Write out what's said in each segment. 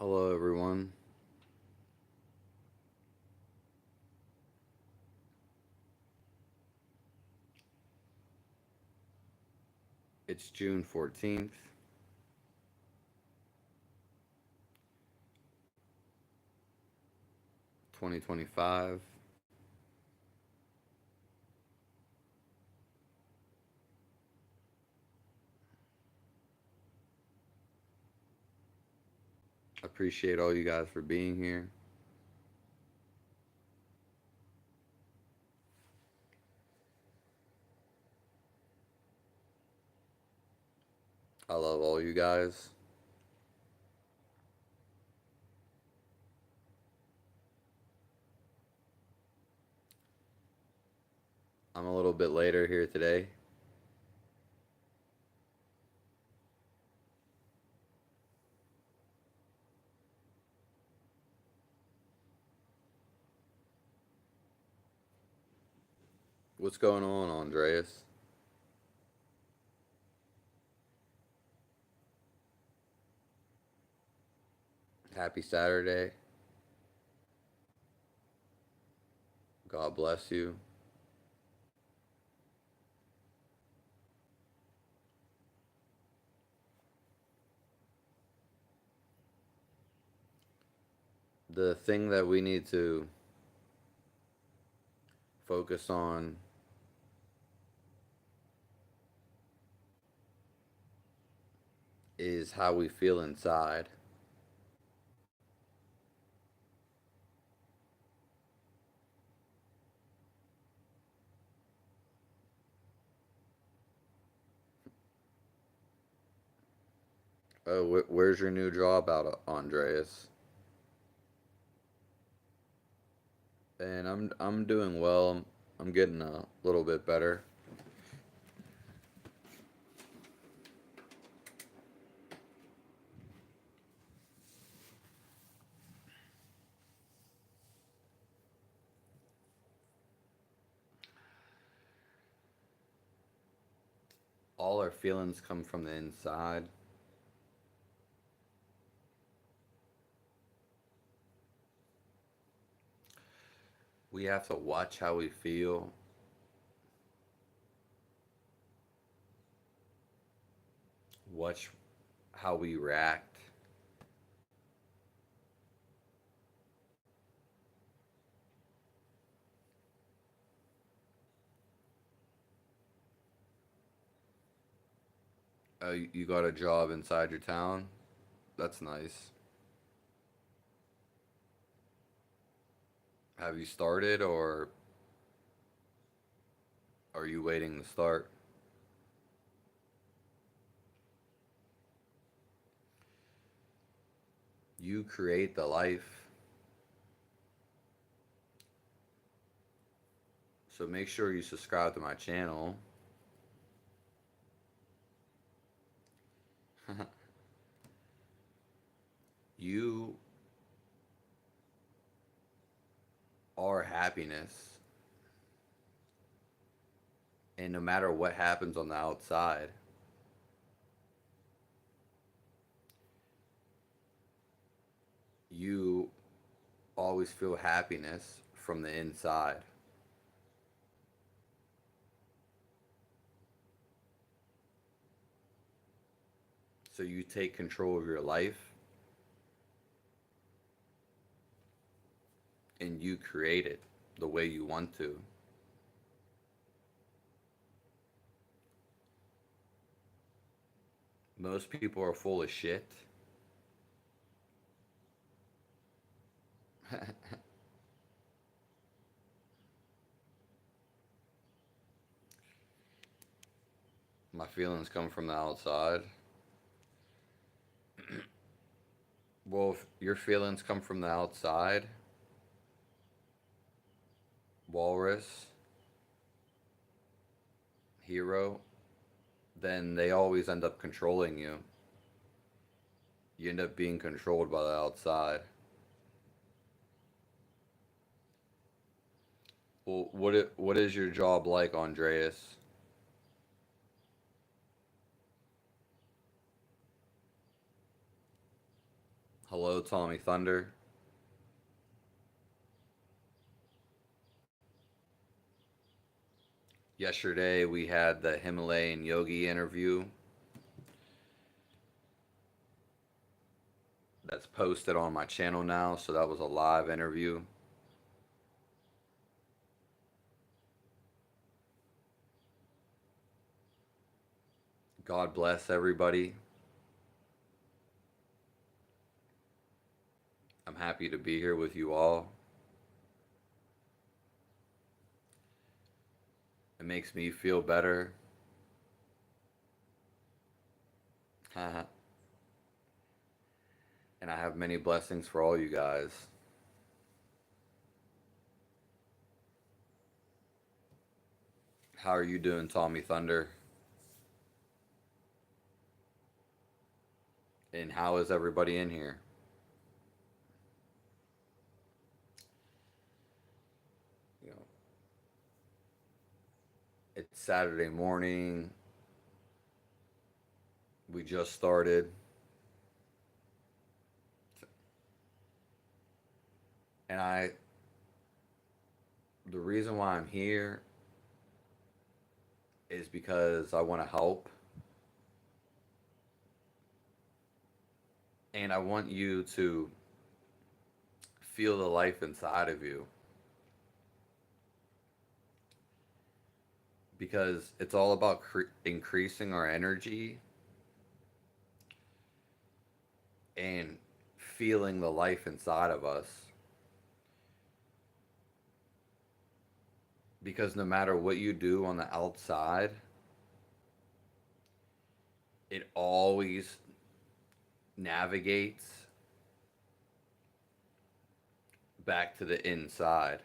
Hello, everyone. It's June 14th, 2025. Appreciate all you guys for being here. I love all you guys. I'm a little bit later here today. What's going on, Andreas? Happy Saturday. God bless you. The thing that we need to focus on is how we feel inside. Oh, where's your new job out, Andreas? And I'm doing well. I'm getting a little bit better. All our feelings come from the inside. We have to watch how we feel, watch how we react. You got a job inside your town? That's nice. Have you started or are you waiting to start? You create the life. So make sure you subscribe to my channel. You are happiness. And no matter what happens on the outside, you always feel happiness from the inside. So you take control of your life and you create it the way you want to. Most people are full of shit. My feelings come from the outside. Well, if your feelings come from the outside, walrus, hero, then they always end up controlling you. You end up being controlled by the outside. Well, what is your job like, Andreas? Hello, Tommy Thunder. Yesterday we had the Himalayan Yogi interview that's posted on my channel now, so that was a live interview. God bless everybody. I'm happy to be here with you all. It makes me feel better. And I have many blessings for all you guys. How are you doing, Tommy Thunder? And how is everybody in here? You know, it's Saturday morning. We just started. And the reason why I'm here is because I want to help. And I want you to feel the life inside of you. Because it's all about increasing our energy and feeling the life inside of us. Because no matter what you do on the outside, it always navigates back to the inside.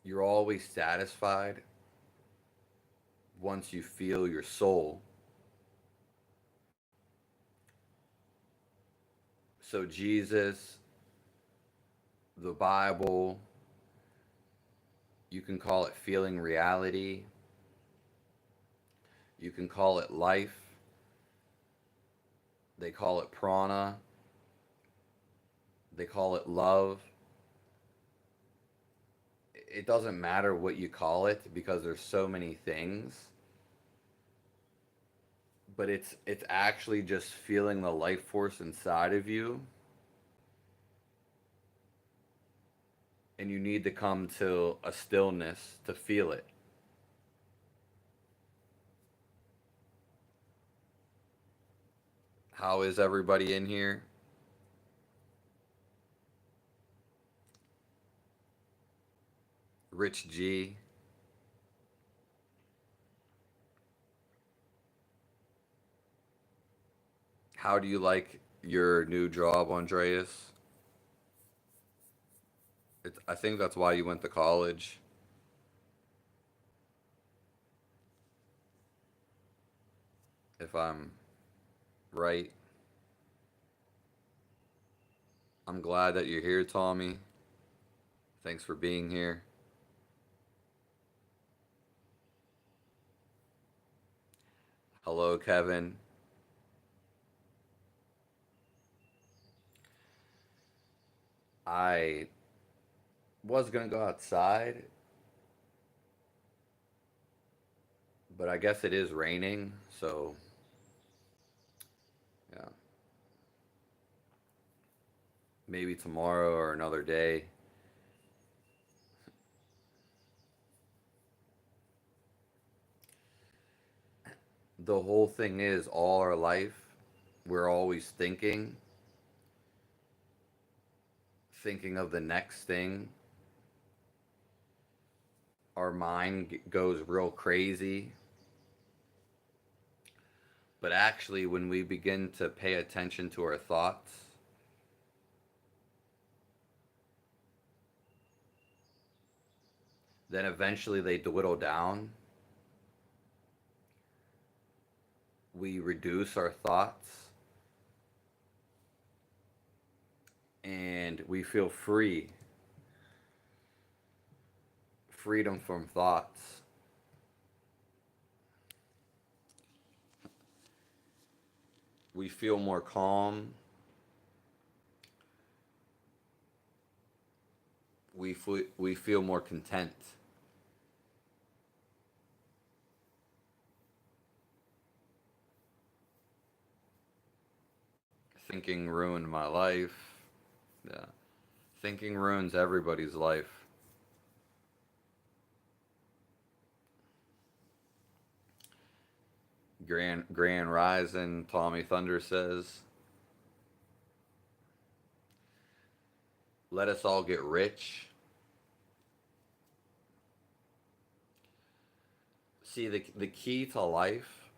You're always satisfied once you feel your soul. So, Jesus, the Bible, you can call it feeling reality, you can call it life, they call it prana, they call it love. It doesn't matter what you call it because there's so many things, but it's actually just feeling the life force inside of you, and you need to come to a stillness to feel it. How is everybody in here? Rich G. How do you like your new job, Andreas? I think that's why you went to college, if I'm right. I'm glad that you're here, Tommy. Thanks for being here. Hello, Kevin. I was going to go outside, but I guess it is raining, so yeah. Maybe tomorrow or another day. The whole thing is, all our life, we're always thinking of the next thing. Our mind goes real crazy. But actually, when we begin to pay attention to our thoughts, then eventually they dwindle down. We reduce our thoughts and we feel free. Freedom from thoughts. We feel more calm. We feel more content. Thinking ruined my life. Yeah. Thinking ruins everybody's life. Grand Rising, Tommy Thunder says, let us all get rich. See, the key to life,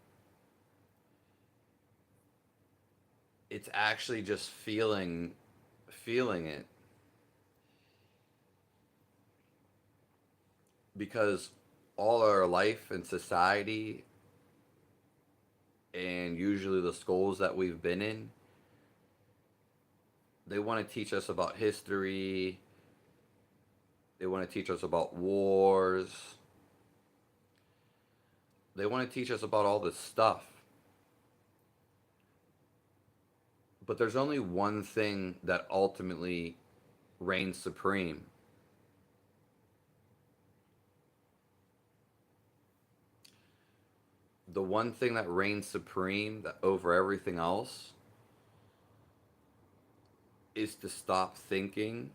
it's actually just feeling it. Because all our life and society, and usually the schools that we've been in, they want to teach us about history. They want to teach us about wars. They want to teach us about all this stuff. But there's only one thing that ultimately reigns supreme. The one thing that reigns supreme that over everything else is to stop thinking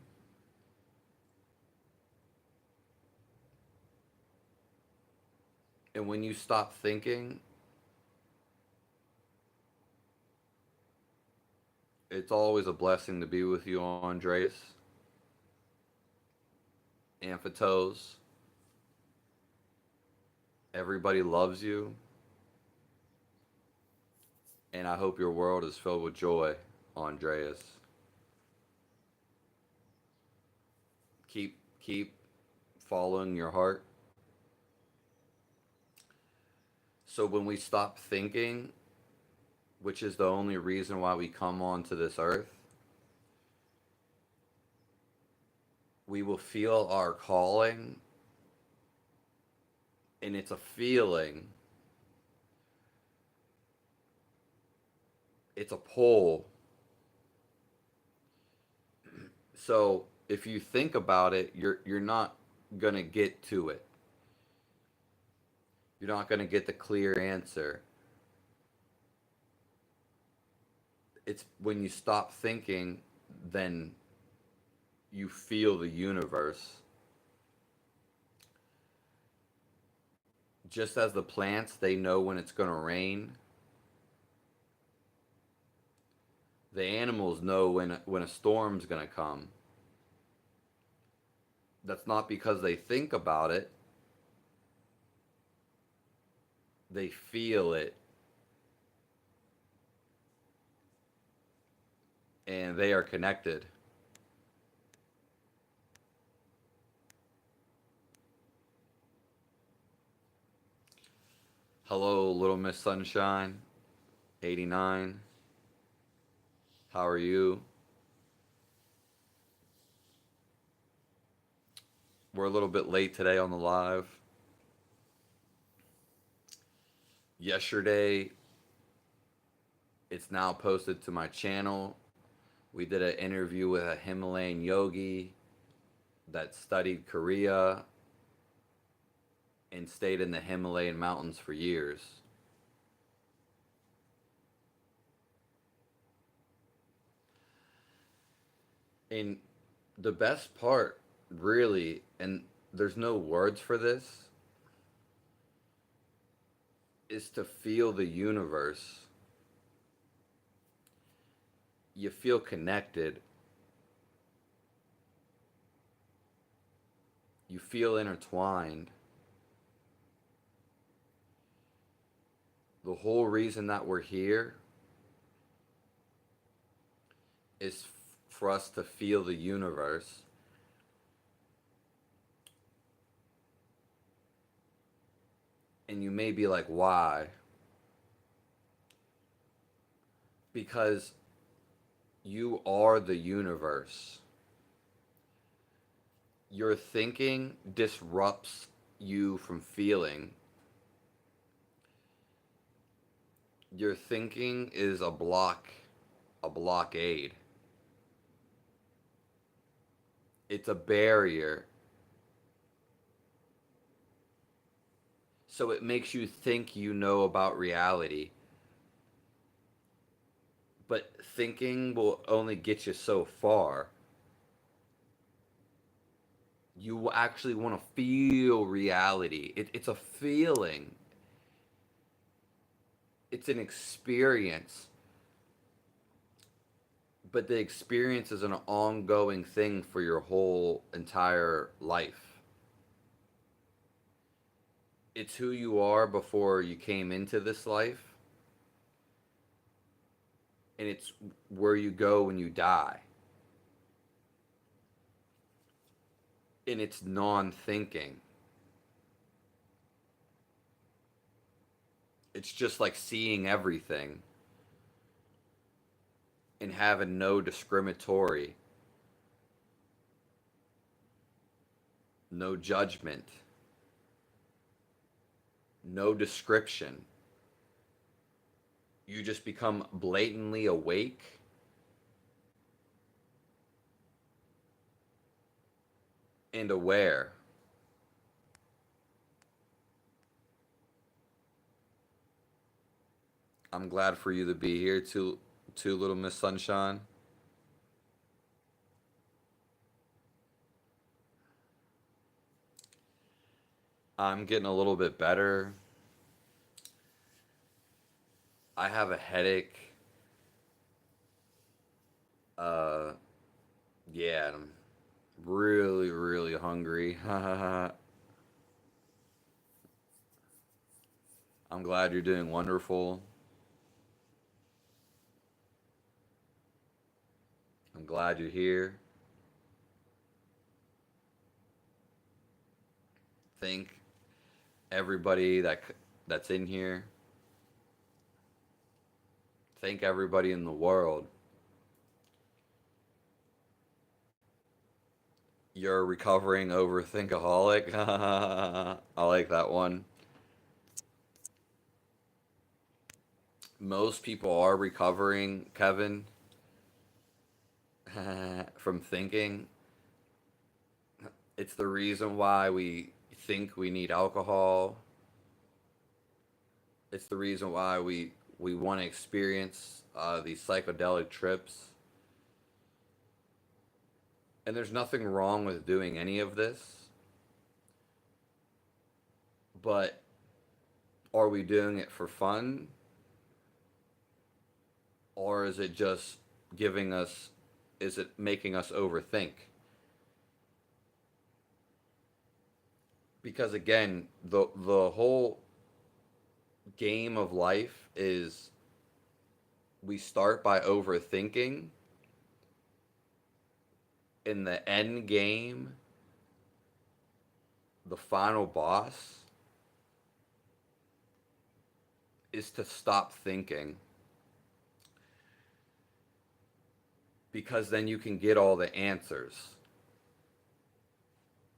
and when you stop thinking, it's always a blessing to be with you, Andreas. Amphitos. Everybody loves you. And I hope your world is filled with joy, Andreas. Keep following your heart. So when we stop thinking, which is the only reason why we come onto this earth, we will feel our calling, and it's a feeling. It's a pull. So if you think about it, you're not gonna get to it. You're not gonna get the clear answer. It's when you stop thinking, then you feel the universe. Just as the plants, they know when it's gonna rain. The animals know when a storm's gonna come. That's not because they think about it. They feel it. And they are connected. Hello, Little Miss Sunshine, 89. How are you? We're a little bit late today on the live. Yesterday, it's now posted to my channel. We did an interview with a Himalayan yogi that studied Korea and stayed in the Himalayan mountains for years. And the best part, really, and there's no words for this, is to feel the universe. You feel connected. You feel intertwined. The whole reason that we're here is for us to feel the universe. And you may be like, why? Because you are the universe. Your thinking disrupts you from feeling. Your thinking is a blockade. It's a barrier. So it makes you think you know about reality. But thinking will only get you so far. You actually want to feel reality. It's a feeling, it's an experience. But the experience is an ongoing thing for your whole entire life. It's who you are before you came into this life, and it's where you go when you die. And it's non thinking. It's just like seeing everything and having no discriminatory, no judgment, no description. You just become blatantly awake and aware. I'm glad for you to be here, too little Miss Sunshine. I'm getting a little bit better. I have a headache. Uh, yeah, I'm really, really hungry. I'm glad you're doing wonderful. I'm glad you're here. Thank everybody that's in here. Thank everybody in the world. You're a recovering overthinkaholic. I like that one. Most people are recovering, Kevin, from thinking. It's the reason why we think we need alcohol. It's the reason why we want to experience these psychedelic trips. And there's nothing wrong with doing any of this, but are we doing it for fun, or is it just giving us, is it making us overthink? Because again, the whole game of life is we start by overthinking. In the end game, the final boss is to stop thinking, because then you can get all the answers.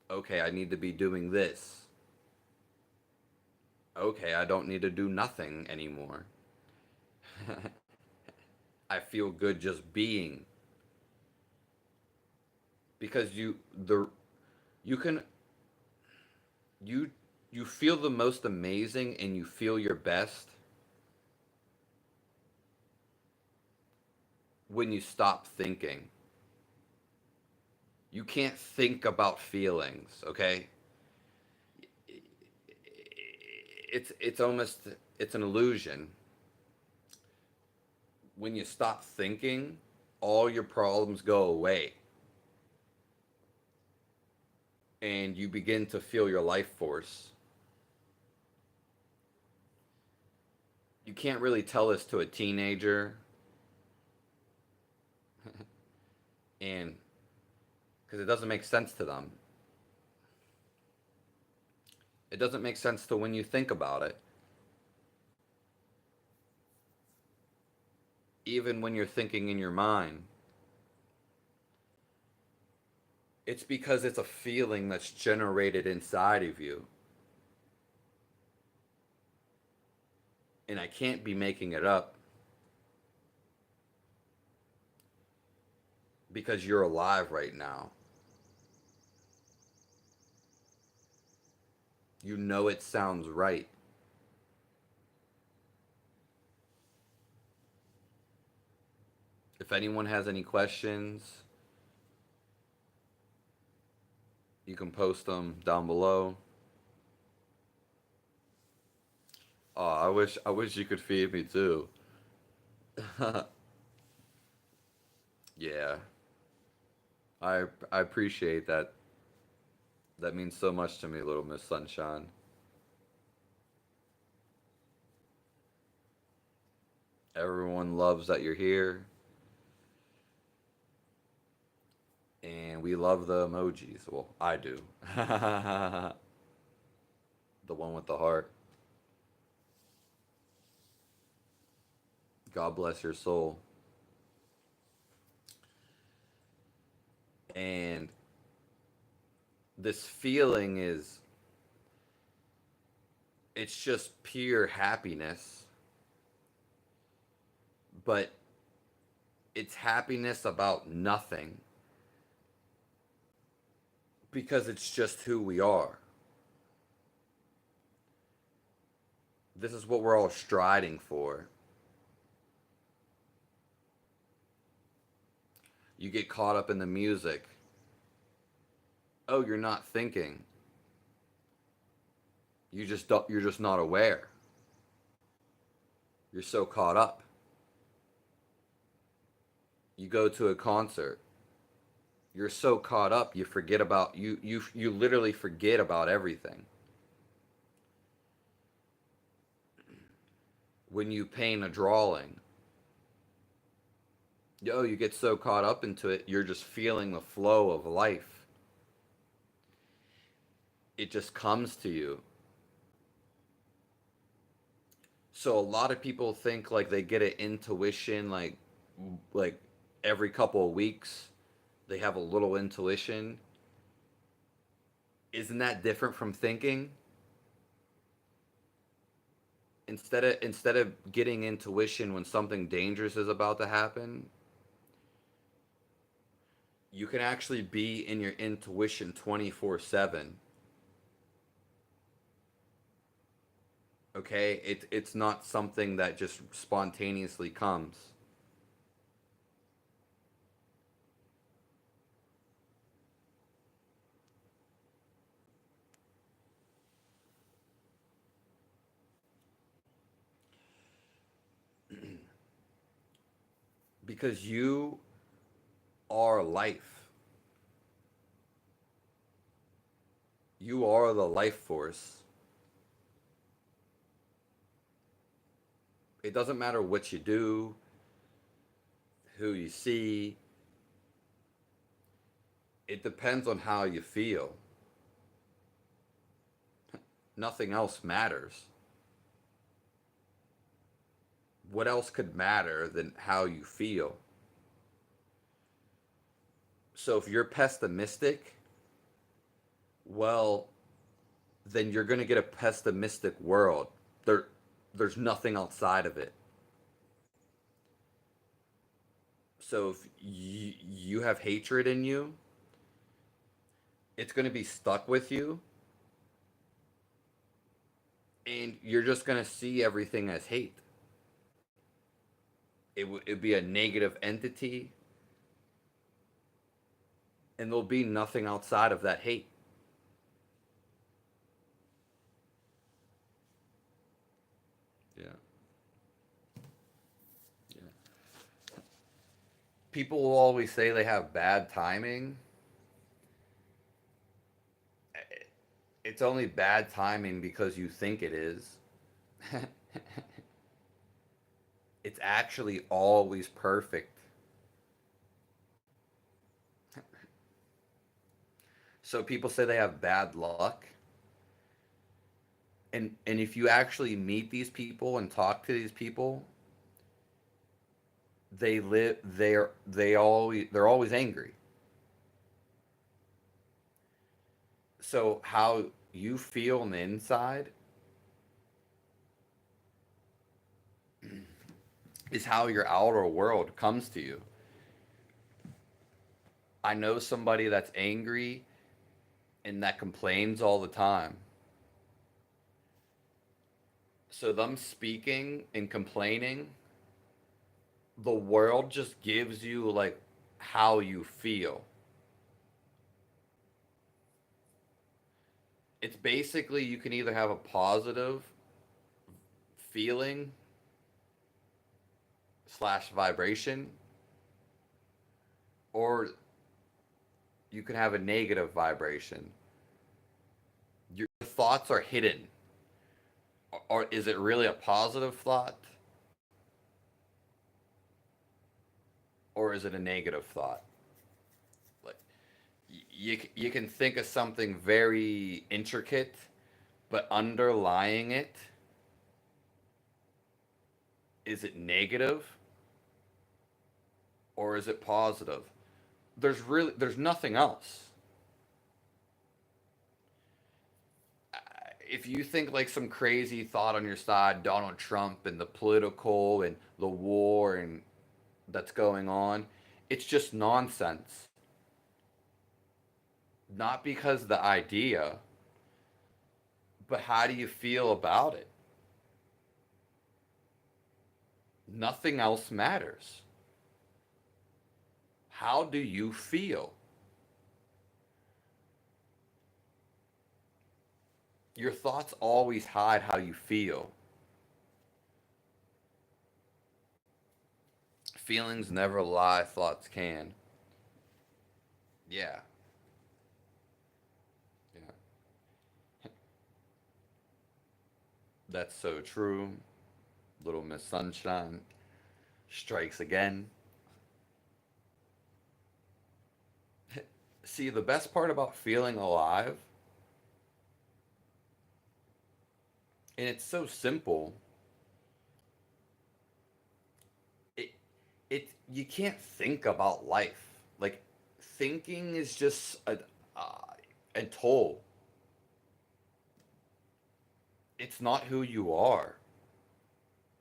Okay, I need to be doing this. Okay, I don't need to do nothing anymore. I feel good just being, because you can you you feel the most amazing and you feel your best when you stop thinking. You can't think about feelings, okay? It's almost, it's an illusion. When you stop thinking, all your problems go away and you begin to feel your life force. You can't really tell this to a teenager, and because it doesn't make sense to them. It doesn't make sense to when you think about it. Even when you're thinking in your mind, it's because it's a feeling that's generated inside of you. And I can't be making it up because you're alive right now. You know it sounds right. If anyone has any questions, you can post them down below. Oh, I wish you could feed me too. Yeah. I appreciate that. That means so much to me, little Miss Sunshine. Everyone loves that you're here, and we love the emojis. Well, I do. The one with the heart. God bless your soul. And this feeling is, it's just pure happiness, but it's happiness about nothing because it's just who we are. This is what we're all striding for. You get caught up in the music. Oh, you're not thinking. You're just not aware. You're so caught up. You go to a concert. You're so caught up, you forget about you literally forget about everything. When you paint a drawing, you get so caught up into it, you're just feeling the flow of life. It just comes to you. So a lot of people think like they get an intuition like every couple of weeks they have a little intuition. Isn't that different from thinking? Instead of getting intuition when something dangerous is about to happen, you can actually be in your intuition 24/7. Okay? It's not something that just spontaneously comes. Because you are life. You are the life force. It doesn't matter what you do, who you see. It depends on how you feel. Nothing else matters. What else could matter than how you feel? So if you're pessimistic, well, then you're going to get a pessimistic world. There there's nothing outside of it. So if you have hatred in you, it's going to be stuck with you and you're just going to see everything as hate. It'd be a negative entity and there'll be nothing outside of that hate. Yeah. Yeah. People will always say they have bad timing. It's only bad timing because you think it is. It's actually always perfect. So people say they have bad luck. And if you actually meet these people and talk to these people, they're always angry. So how you feel on the inside is how your outer world comes to you. I know somebody that's angry and that complains all the time. So, them speaking and complaining, the world just gives you like how you feel. It's basically you can either have a positive feeling slash vibration, or you can have a negative vibration. Your thoughts are hidden. Or is it really a positive thought? Or is it a negative thought? Like you can think of something very intricate, but underlying it, is it negative or is it positive? There's nothing else. If you think like some crazy thought on your side, Donald Trump and the political and the war and that's going on, it's just nonsense. Not because the idea, but how do you feel about it? Nothing else matters. How do you feel? Your thoughts always hide how you feel. Feelings never lie, thoughts can. Yeah. Yeah. That's so true. Little Miss Sunshine strikes again. See, the best part about feeling alive, and it's so simple, it you can't think about life. Like thinking is just a toll. It's not who you are.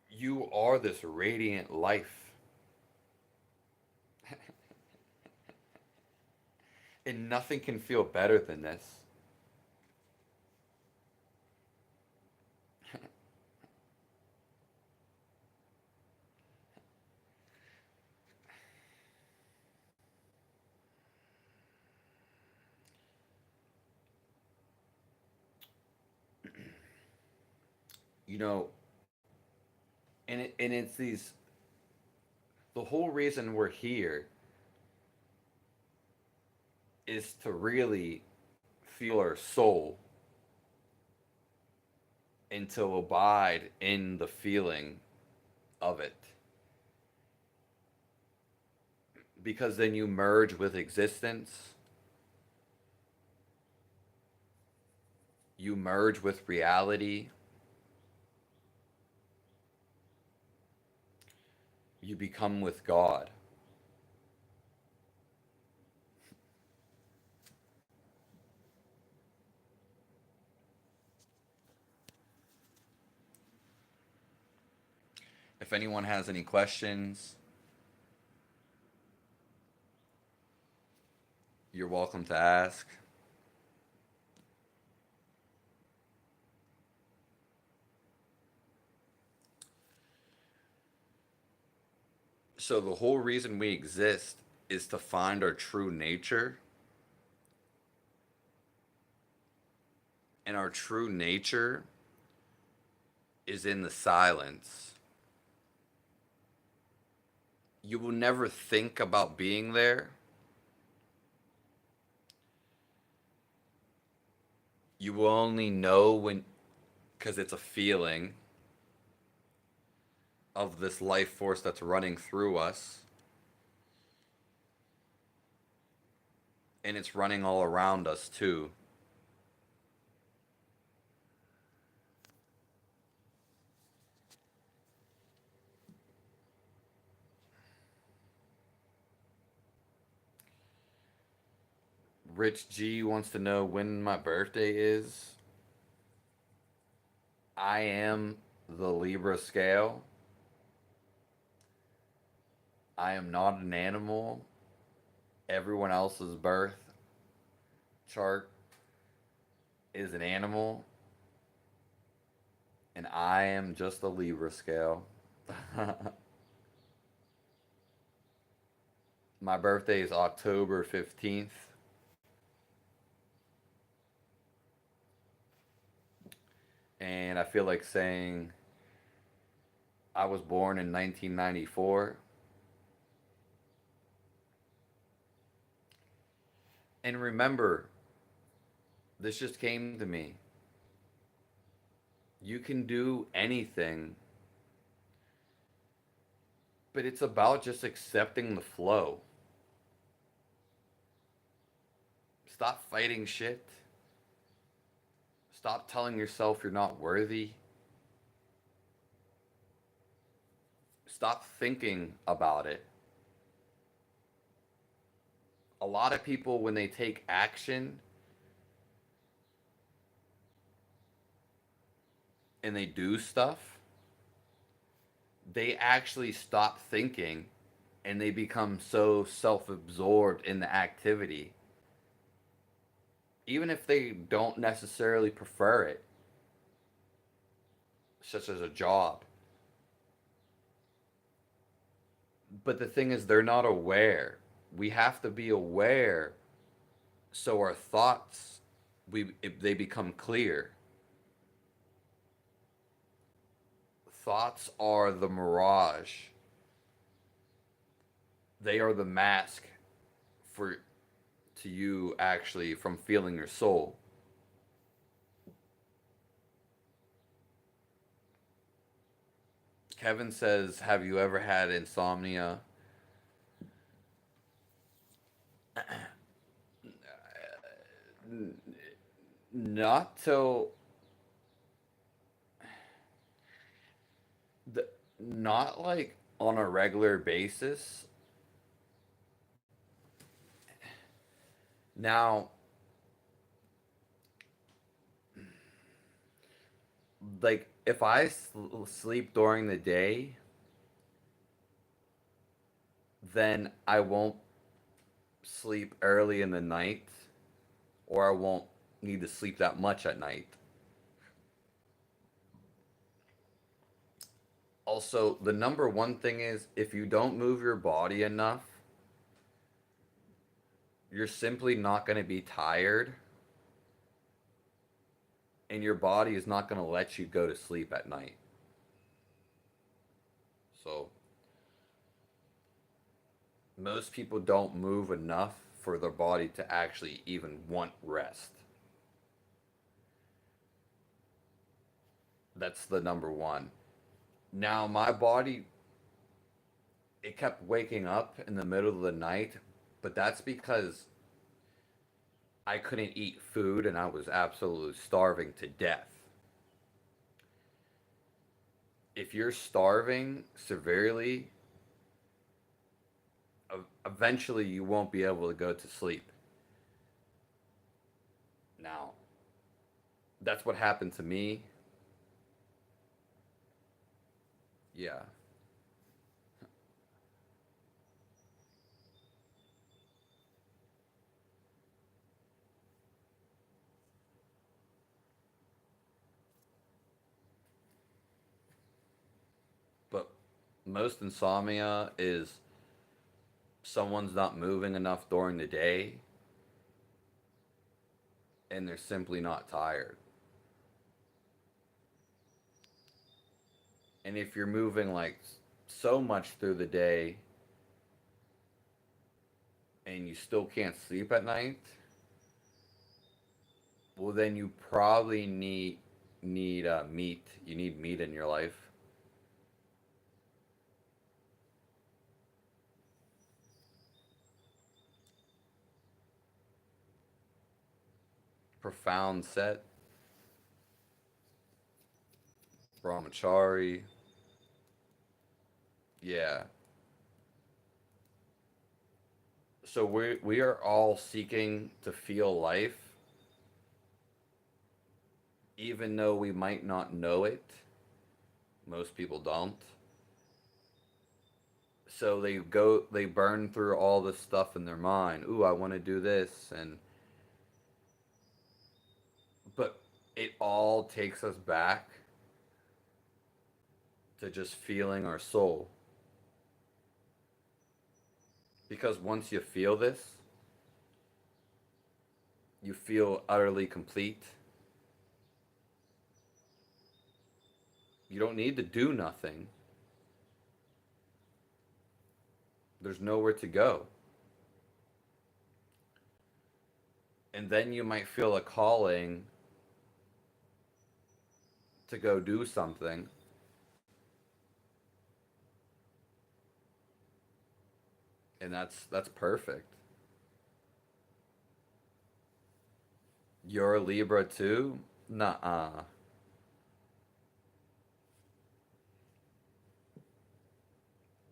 You are this radiant life, and nothing can feel better than this. You know, and it's these the whole reason we're here is to really feel our soul and to abide in the feeling of it. Because then you merge with existence, you merge with reality, you become with God. If anyone has any questions, you're welcome to ask. So, the whole reason we exist is to find our true nature, and our true nature is in the silence. You will never think about being there. You will only know when, because it's a feeling of this life force that's running through us, and it's running all around us too. Rich G wants to know when my birthday is. I am the Libra scale. I am not an animal. Everyone else's birth chart is an animal, and I am just a Libra scale. My birthday is October 15th, and I feel like saying I was born in 1994. And remember, this just came to me. You can do anything, but it's about just accepting the flow. Stop fighting shit. Stop telling yourself you're not worthy. Stop thinking about it. A lot of people, when they take action and they do stuff, they actually stop thinking and they become so self absorbed in the activity, even if they don't necessarily prefer it, such as a job. But the thing is, they're not aware. We have to be aware so our thoughts, they become clear. Thoughts are the mirage. They are the mask for to you actually from feeling your soul. Kevin says, "Have you ever had insomnia?" Not till the, not like on a regular basis. Now, like if I sleep during the day, then I won't sleep early in the night, or I won't need to sleep that much at night. Also, the number one thing is if you don't move your body enough, you're simply not going to be tired, and your body is not going to let you go to sleep at night. So, most people don't move enough for their body to actually even want rest. That's the number one. Now, my body, it kept waking up in the middle of the night, but that's because I couldn't eat food and I was absolutely starving to death. If you're starving severely, eventually you won't be able to go to sleep. Now, that's what happened to me. Yeah. But most insomnia is someone's not moving enough during the day and they're simply not tired. And if you're moving like so much through the day and you still can't sleep at night, well then you probably need meat. You need meat in your life. Profound set, brahmachari. Yeah. So we are all seeking to feel life, even though we might not know it. Most people don't. So they burn through all this stuff in their mind. Ooh, I want to do this, and but it all takes us back to just feeling our soul. Because once you feel this, you feel utterly complete. You don't need to do nothing. There's nowhere to go. And then you might feel a calling to go do something. And that's perfect. You're a Libra too? Nuh-uh.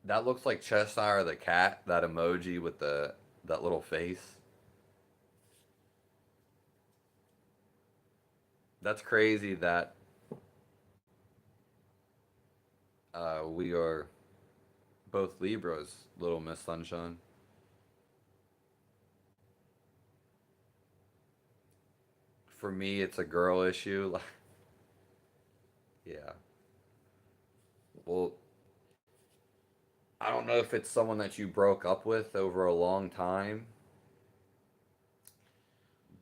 That looks like Cheshire the cat, that emoji with the that little face. That's crazy that we are both Libras, little Miss Sunshine. For me, it's a girl issue. Yeah. Well, I don't know if it's someone that you broke up with over a long time,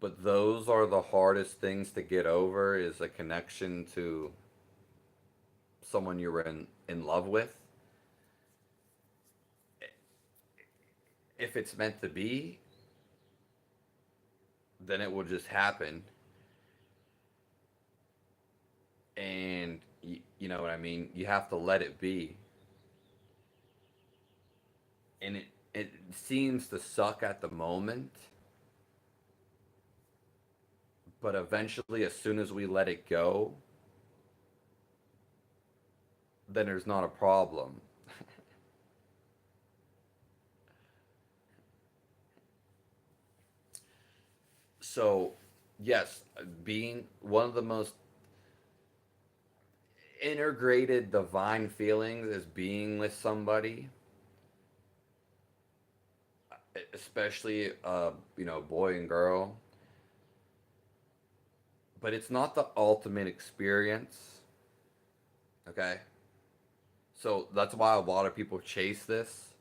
but those are the hardest things to get over is a connection to someone you were in love with. If it's meant to be, then it will just happen. And you know what I mean? You have to let it be. And it seems to suck at the moment, but eventually, as soon as we let it go, then there's not a problem. So, yes, being one of the most integrated divine feelings is being with somebody, especially boy and girl. But it's not the ultimate experience. Okay, so that's why a lot of people chase this,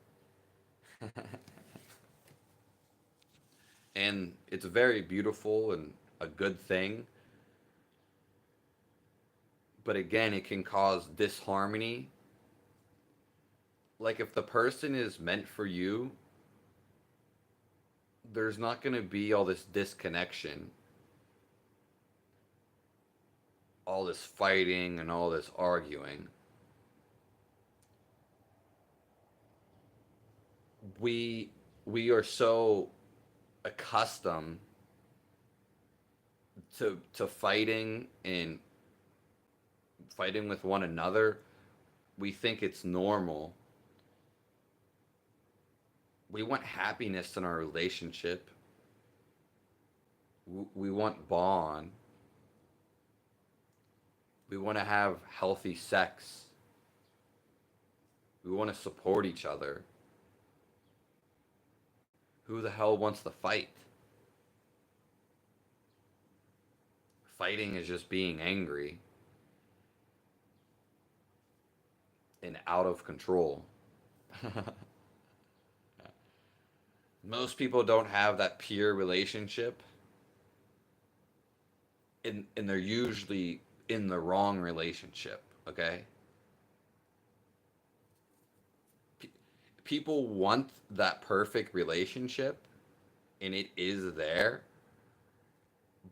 and it's very beautiful and a good thing. But again, it can cause disharmony. Like if the person is meant for you, there's not going to be all this disconnection, all this fighting, and all this arguing. We we are so accustomed to fighting and fighting with one another. We think it's normal. We want happiness in our relationship. We want bond. We want to have healthy sex. We want to support each other. Who the hell wants to fight? Fighting is just being angry and out of control. Most people don't have that peer relationship, and they're usually in the wrong relationship, okay? P- People want that perfect relationship, and it is there,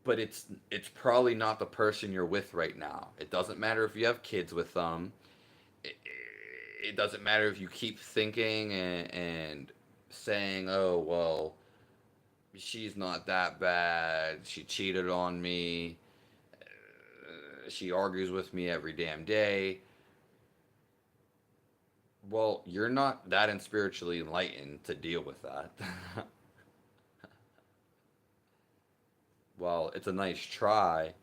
but it's probably not the person you're with right now. It doesn't matter if you have kids with them. It, it doesn't matter if you keep thinking and saying, "Oh, well, she's not that bad. She cheated on me. She argues with me every damn day." Well, you're not that spiritually enlightened to deal with that. Well, it's a nice try.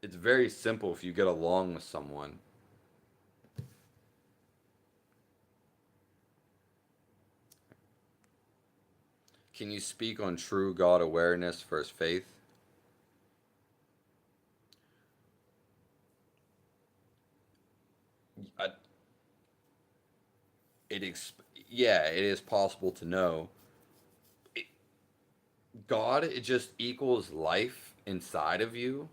It's very simple if you get along with someone. Can you speak on true God awareness versus faith? I, it ex- yeah, it is possible to know. It, God, it just equals life inside of you,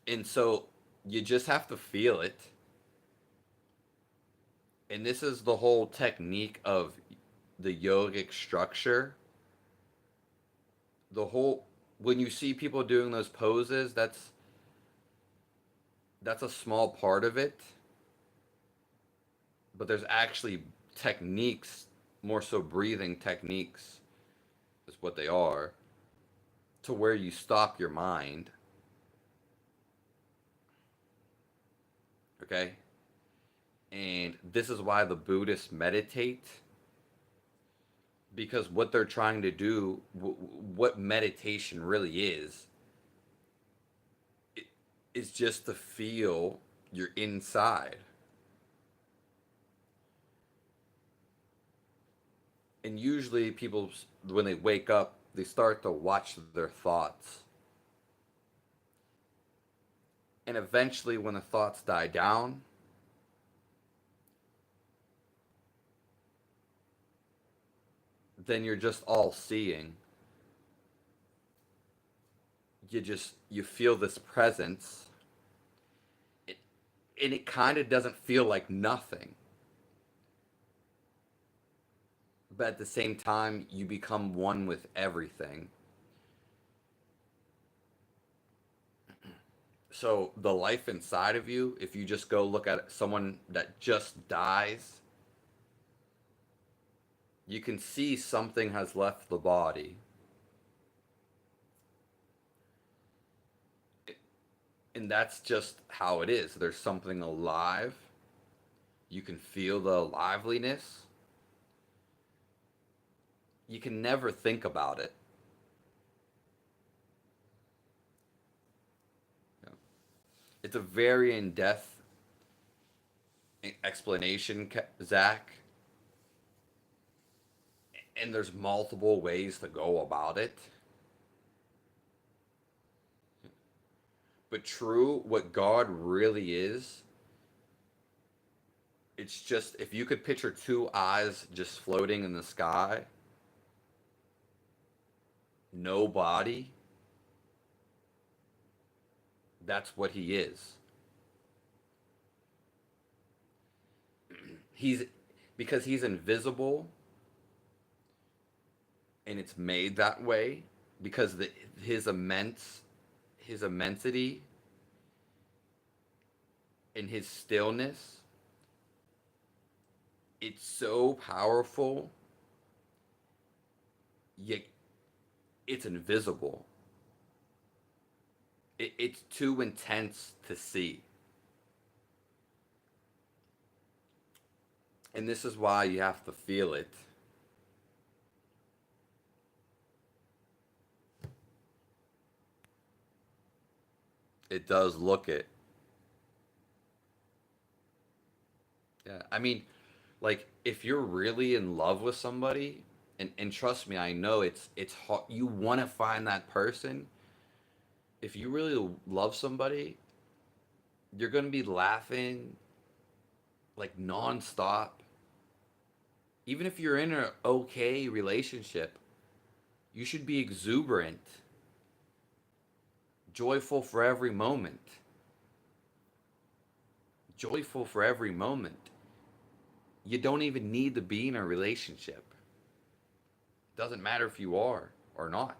and so you just have to feel it. And this is the whole technique of the yogic structure. The whole when you see people doing those poses, that's a small part of it, but there's actually techniques, more so breathing techniques is what they are, to where you stop your mind, okay? And this is why the Buddhists meditate, because what they're trying to do, what meditation really is just to feel your inside. And usually people, when they wake up, they start to watch their thoughts. And eventually when the thoughts die down, then you're just all seeing. You feel this presence. It, and it kind of doesn't feel like nothing, but at the same time you become one with everything. So the life inside of you, if you just go look at someone that just dies, you can see something has left the body. And that's just how it is. There's something alive. You can feel the liveliness. You can never think about it. It's a very in-depth explanation, Zach, and there's multiple ways to go about it. But true, what God really is, it's just if you could picture two eyes just floating in the sky, no body, that's what he is. He's because he's invisible and it's made that way because his his immensity and his stillness, it's so powerful, yet it's invisible. It's too intense to see. And this is why you have to feel it. It does look it. Yeah. I mean, like if you're really in love with somebody, and trust me, I know it's hard. You want to find that person. If you really love somebody, you're going to be laughing like nonstop. Even if you're in an okay relationship, you should be exuberant, joyful for every moment. Joyful for every moment. You don't even need to be in a relationship. Doesn't matter if you are or not.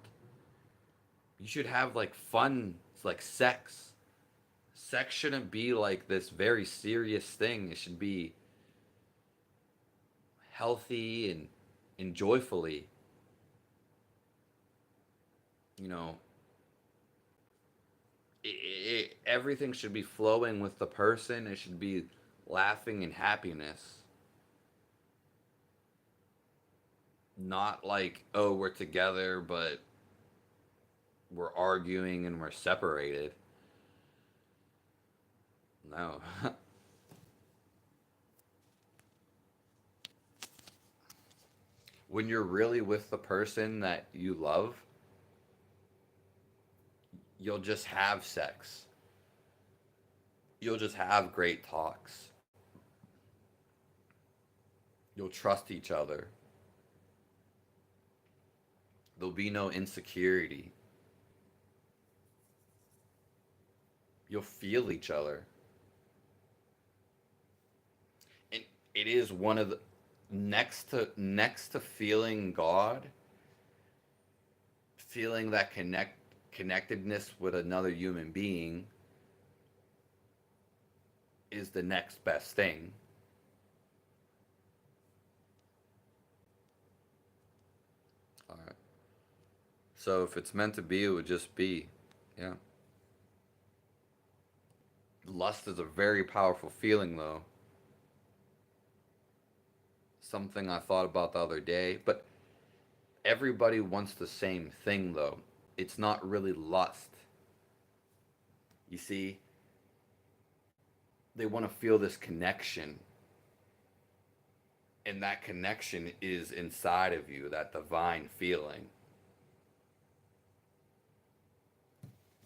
You should have like fun, like sex. Sex shouldn't be like this very serious thing. It should be healthy and joyfully. You know, everything should be flowing with the person. It should be laughing and happiness. Not like, oh, we're together, but we're arguing and we're separated. No. when you're really with the person that you love, you'll just have sex. You'll just have great talks. You'll trust each other. There'll be no insecurity. You'll feel each other. And it is one of the next to feeling God, feeling that connectedness with another human being is the next best thing. All right. So if it's meant to be, it would just be. Yeah. Lust is a very powerful feeling, though. Something I thought about the other day. But everybody wants the same thing, though. It's not really lust. You see, they want to feel this connection. And that connection is inside of you, that divine feeling.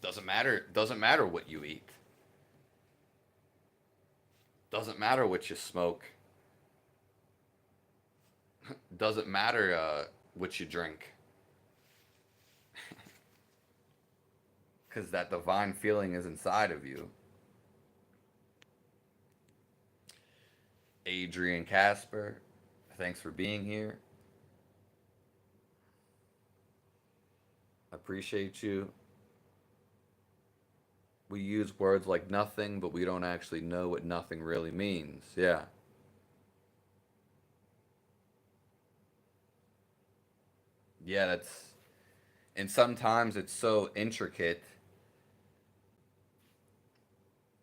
Doesn't matter what you eat. Doesn't matter what you smoke. Doesn't matter what you drink. Because that divine feeling is inside of you. Adrian Casper, thanks for being here. Appreciate you. We use words like nothing, but we don't actually know what nothing really means. Yeah. Yeah, that's. And sometimes it's so intricate,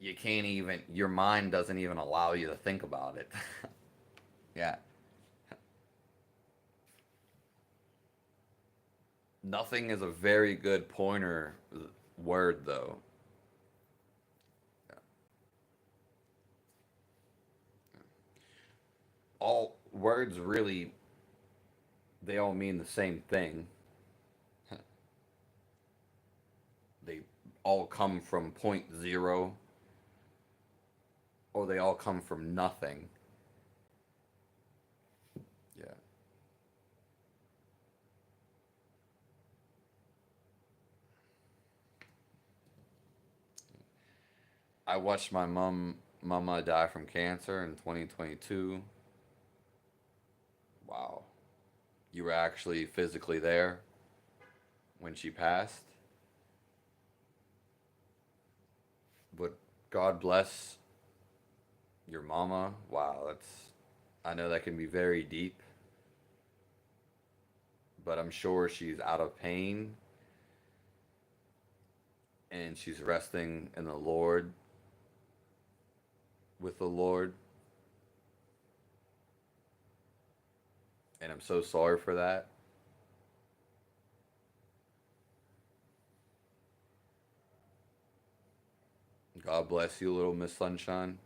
you can't even. Your mind doesn't even allow you to think about it. Yeah. Nothing is a very good pointer word, though. All words really, they all mean the same thing. They all come from point zero, or they all come from nothing. Yeah. I watched my mama die from cancer in 2022. Wow. You were actually physically there when she passed. But God bless your mama. Wow, that's. I know that can be very deep, but I'm sure she's out of pain and she's resting in the Lord, with the Lord. And I'm so sorry for that. God bless you, little Miss Sunshine.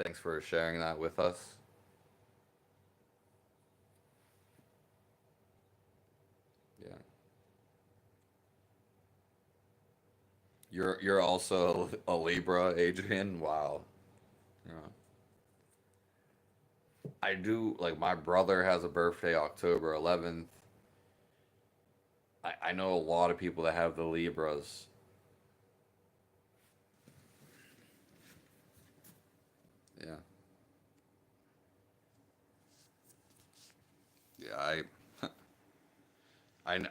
Thanks for sharing that with us. Yeah. You're also a Libra, Adrian. Wow. Yeah. I do like my brother has a birthday October 11th. I know a lot of people that have the Libras. Yeah. Yeah, I kn-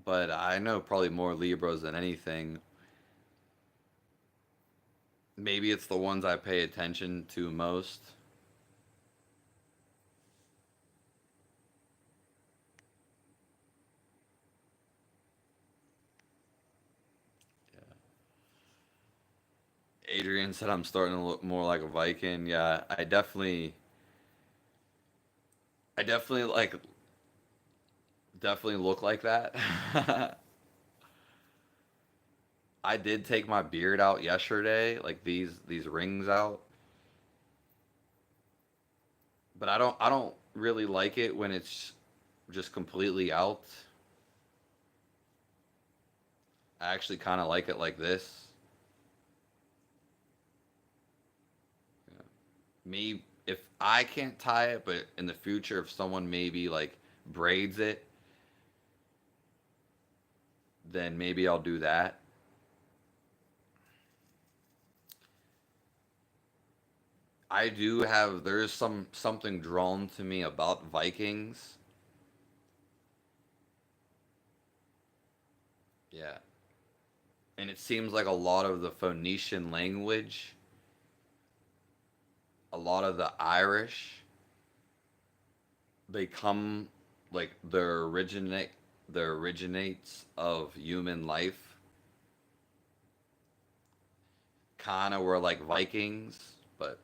but I know probably more Libras than anything. Maybe it's the ones I pay attention to most. Yeah. Adrian said I'm starting to look more like a Viking. Yeah, I definitely definitely look like that. I did take my beard out yesterday, like these rings out. But I don't really like it when it's just completely out. I actually kind of like it like this. Yeah. Me, if I can't tie it, but in the future, if someone maybe like braids it, then maybe I'll do that. I do have there's something drawn to me about Vikings. Yeah. And it seems like a lot of the Phoenician language, a lot of the Irish, they come like the originates of human life kind of were like Vikings, but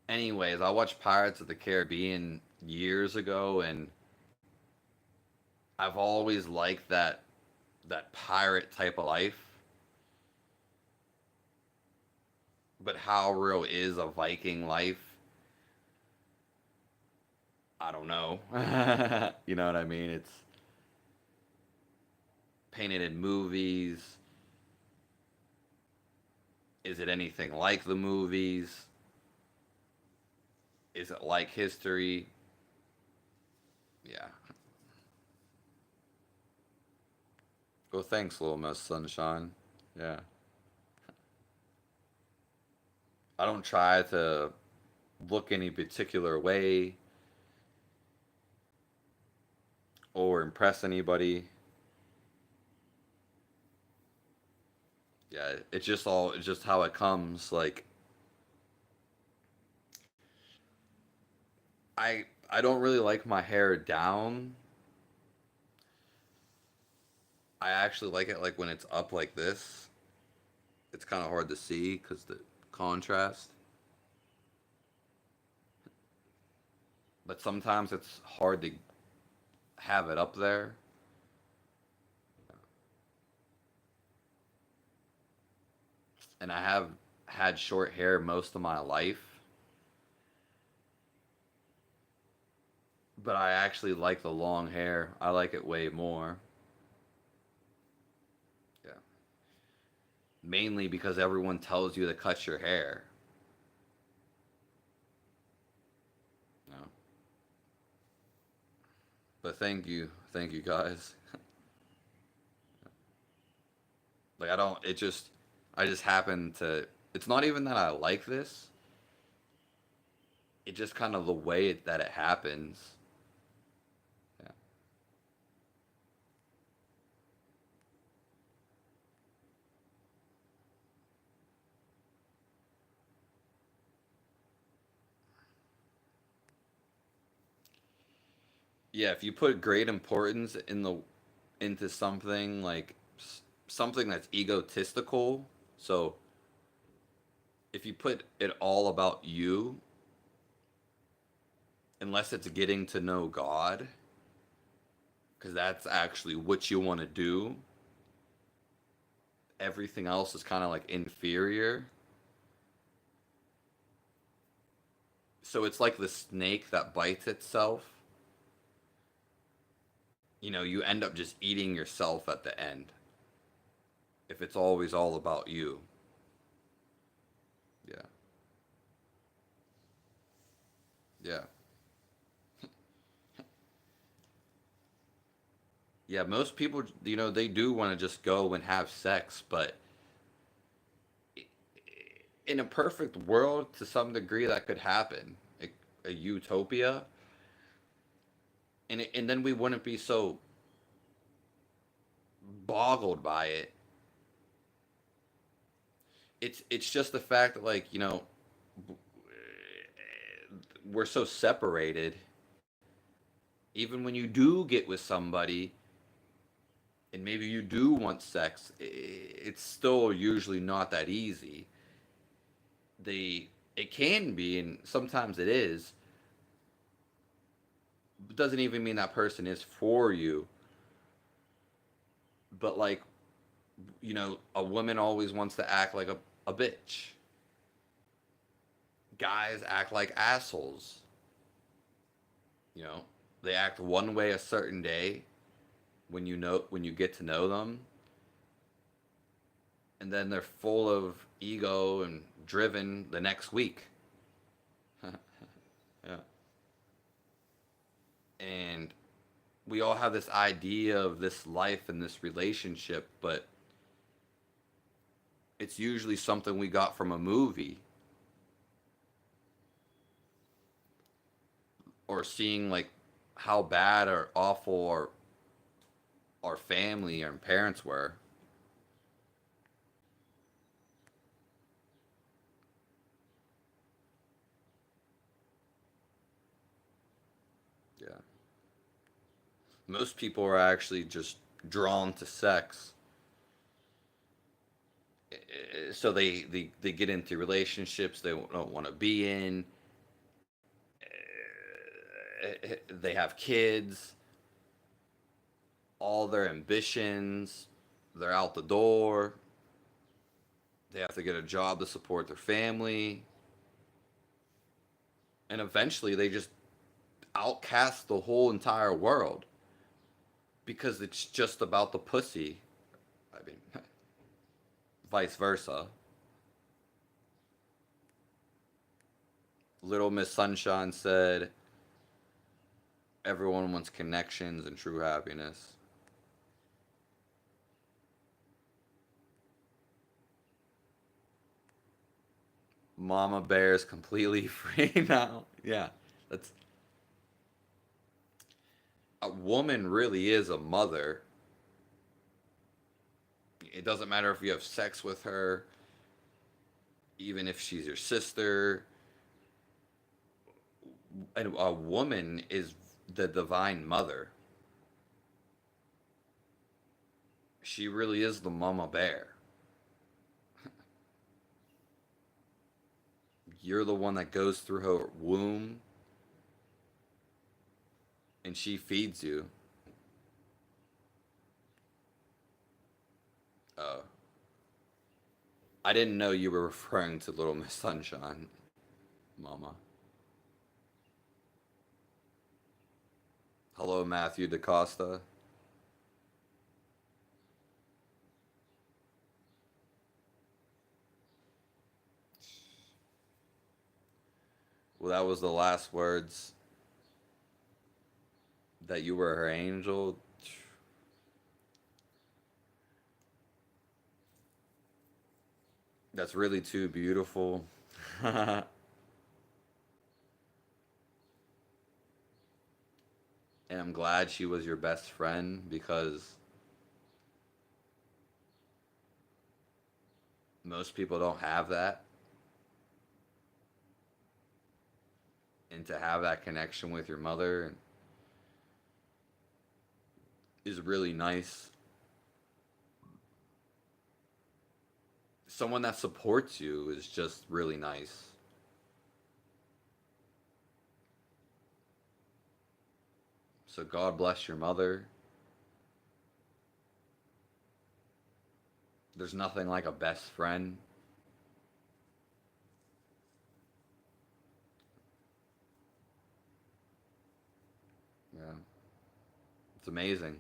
anyways, I watched Pirates of the Caribbean years ago, and I've always liked that pirate type of life. But how real is a Viking life? I don't know. You know what I mean? It's painted in movies. Is it anything like the movies? Is it like history? Yeah. Well, thanks, Little Miss Sunshine. Yeah. I don't try to look any particular way or impress anybody. Yeah, it's just how it comes. Like I don't really like my hair down. I actually like it like when it's up like this. It's kind of hard to see cuz the contrast. But sometimes it's hard to have it up there. And I have had short hair most of my life, but I actually like the long hair. I like it way more. Yeah. Mainly because everyone tells you to cut your hair. You know? But thank you guys. Like I just happen to. It's not even that I like this. It just kind of the way that it happens. Yeah. Yeah, if you put great importance into something like something that's egotistical, so if you put it all about you, unless it's getting to know God, because that's actually what you want to do, everything else is kind of like inferior. So it's like the snake that bites itself. You know, you end up just eating yourself at the end if it's always all about you. Yeah. Yeah. Yeah, most people, they do want to just go and have sex, but in a perfect world, to some degree, that could happen. A utopia, and then we wouldn't be so boggled by it. It's just the fact that like we're so separated. Even when you do get with somebody, and maybe you do want sex, it's still usually not that easy. It can be, and sometimes it is. It doesn't even mean that person is for you. But like, a woman always wants to act like a bitch. Guys act like assholes. You know, they act one way a certain day when you get to know them, and then they're full of ego and driven the next week. Yeah. And we all have this idea of this life and this relationship, but it's usually something we got from a movie or seeing like how bad or awful our family and parents were. Yeah. Most people are actually just drawn to sex. So they get into relationships they don't want to be in. They have kids, all their ambitions, they're out the door. They have to get a job to support their family. And eventually they just outcast the whole entire world because it's just about the pussy. I mean, vice versa. Little Miss Sunshine said, everyone wants connections and true happiness. Mama Bear is completely free now. Yeah, that's a woman really is a mother. It doesn't matter if you have sex with her, even if she's your sister. And a woman is the divine mother. She really is the mama bear. You're the one that goes through her womb and she feeds you. Oh, I didn't know you were referring to Little Miss Sunshine, Mama. Hello, Matthew DaCosta. Well, that was the last words that you were her angel. That's really too beautiful. And I'm glad she was your best friend because most people don't have that. And to have that connection with your mother is really nice. Someone that supports you is just really nice. So God bless your mother. There's nothing like a best friend. Yeah, it's amazing.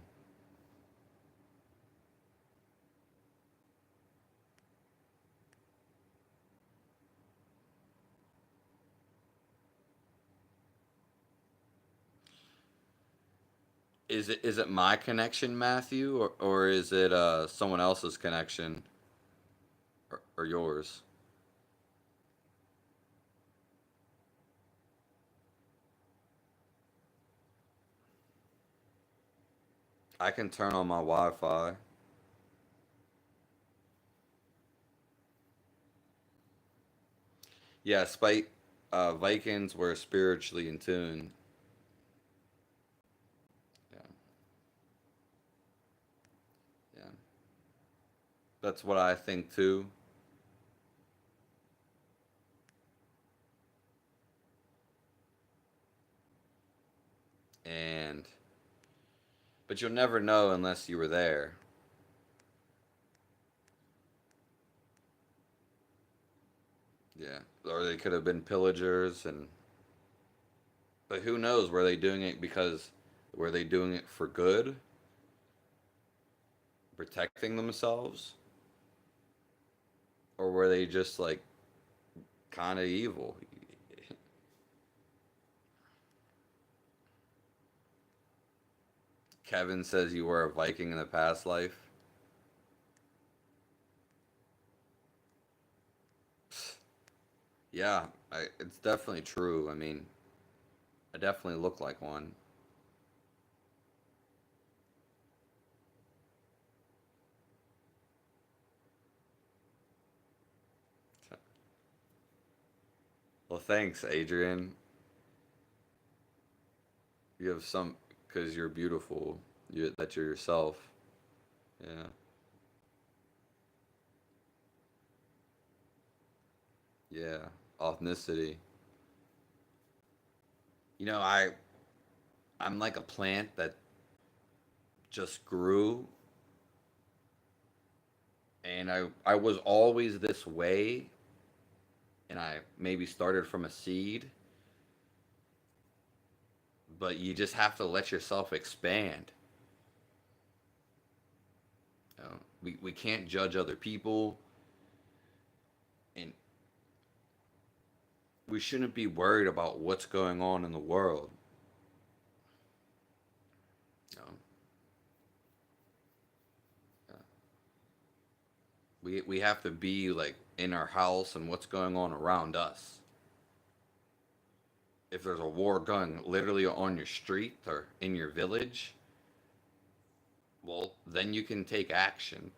Is it my connection, Matthew, or is it someone else's connection or yours? I can turn on my Wi-Fi. Yeah, Spike. Vikings were spiritually in tune. Yeah, yeah. That's what I think too. And but you'll never know unless you were there. Yeah, or they could have been pillagers, and but who knows? Were they doing it because were they doing it for good, protecting themselves, or were they just like kind of evil? Kevin says you were a Viking in the past life. Yeah, it's definitely true. I mean, I definitely look like one. Well, thanks, Adrian. You have some because you're beautiful. That you're yourself. Yeah, yeah. Authenticity. You know, I'm like a plant that just grew, and I was always this way, and I maybe started from a seed, but you just have to let yourself expand. You know, we can't judge other people, and we shouldn't be worried about what's going on in the world. You know, Uh, we have to be like in our house and what's going on around us. If there's a war going literally on your street or in your village, well, then you can take action.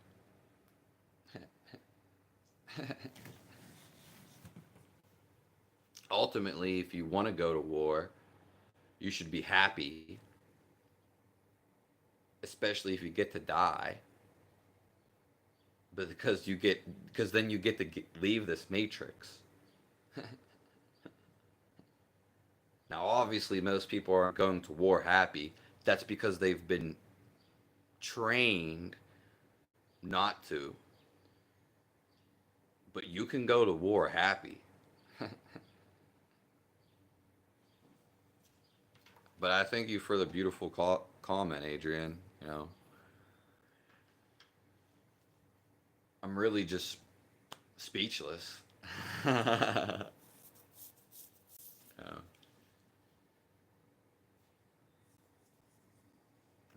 Ultimately, if you want to go to war, you should be happy, especially if you get to die. But because then you get to leave this matrix. Now, obviously, most people aren't going to war happy. That's because they've been trained not to. But you can go to war happy. But I thank you for the beautiful comment, Adrian. You know, I'm really just speechless. Yeah,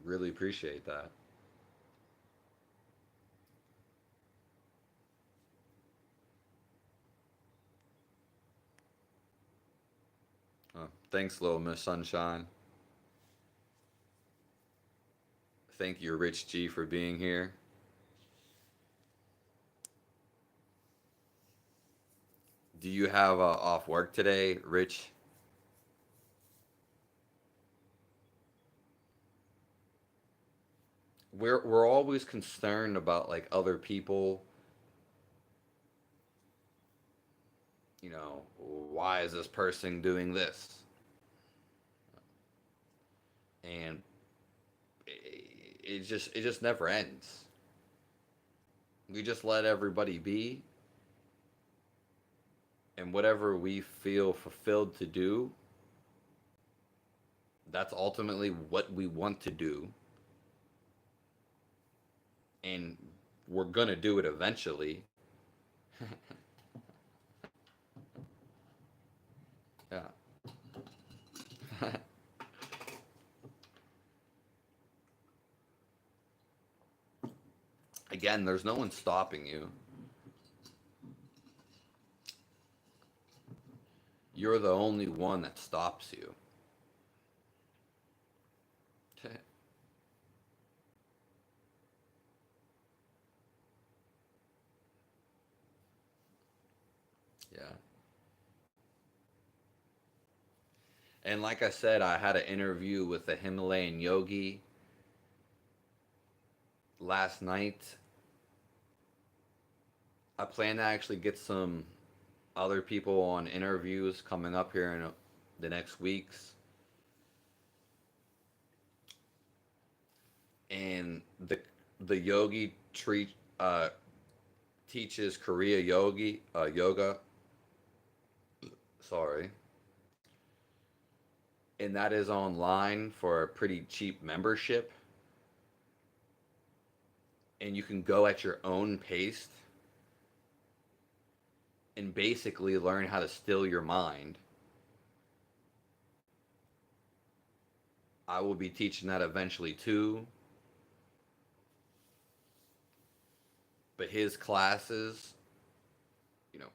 really appreciate that. Thanks, little Miss Sunshine. Thank you, Rich G, for being here. Do you have off work today, Rich? We're always concerned about like other people. You know, why is this person doing this? And it just never ends. We just let everybody be, and whatever we feel fulfilled to do, that's ultimately what we want to do, and we're gonna do it eventually. Yeah. Again, there's no one stopping you. You're the only one that stops you. Yeah. And like I said, I had an interview with a Himalayan yogi last night. I plan to actually get some other people on interviews coming up here in the next weeks. And the yogi treat teaches Korea yoga, Sorry. And that is online for a pretty cheap membership. And you can go at your own pace and basically learn how to still your mind. I will be teaching that eventually too. But his classes, you know,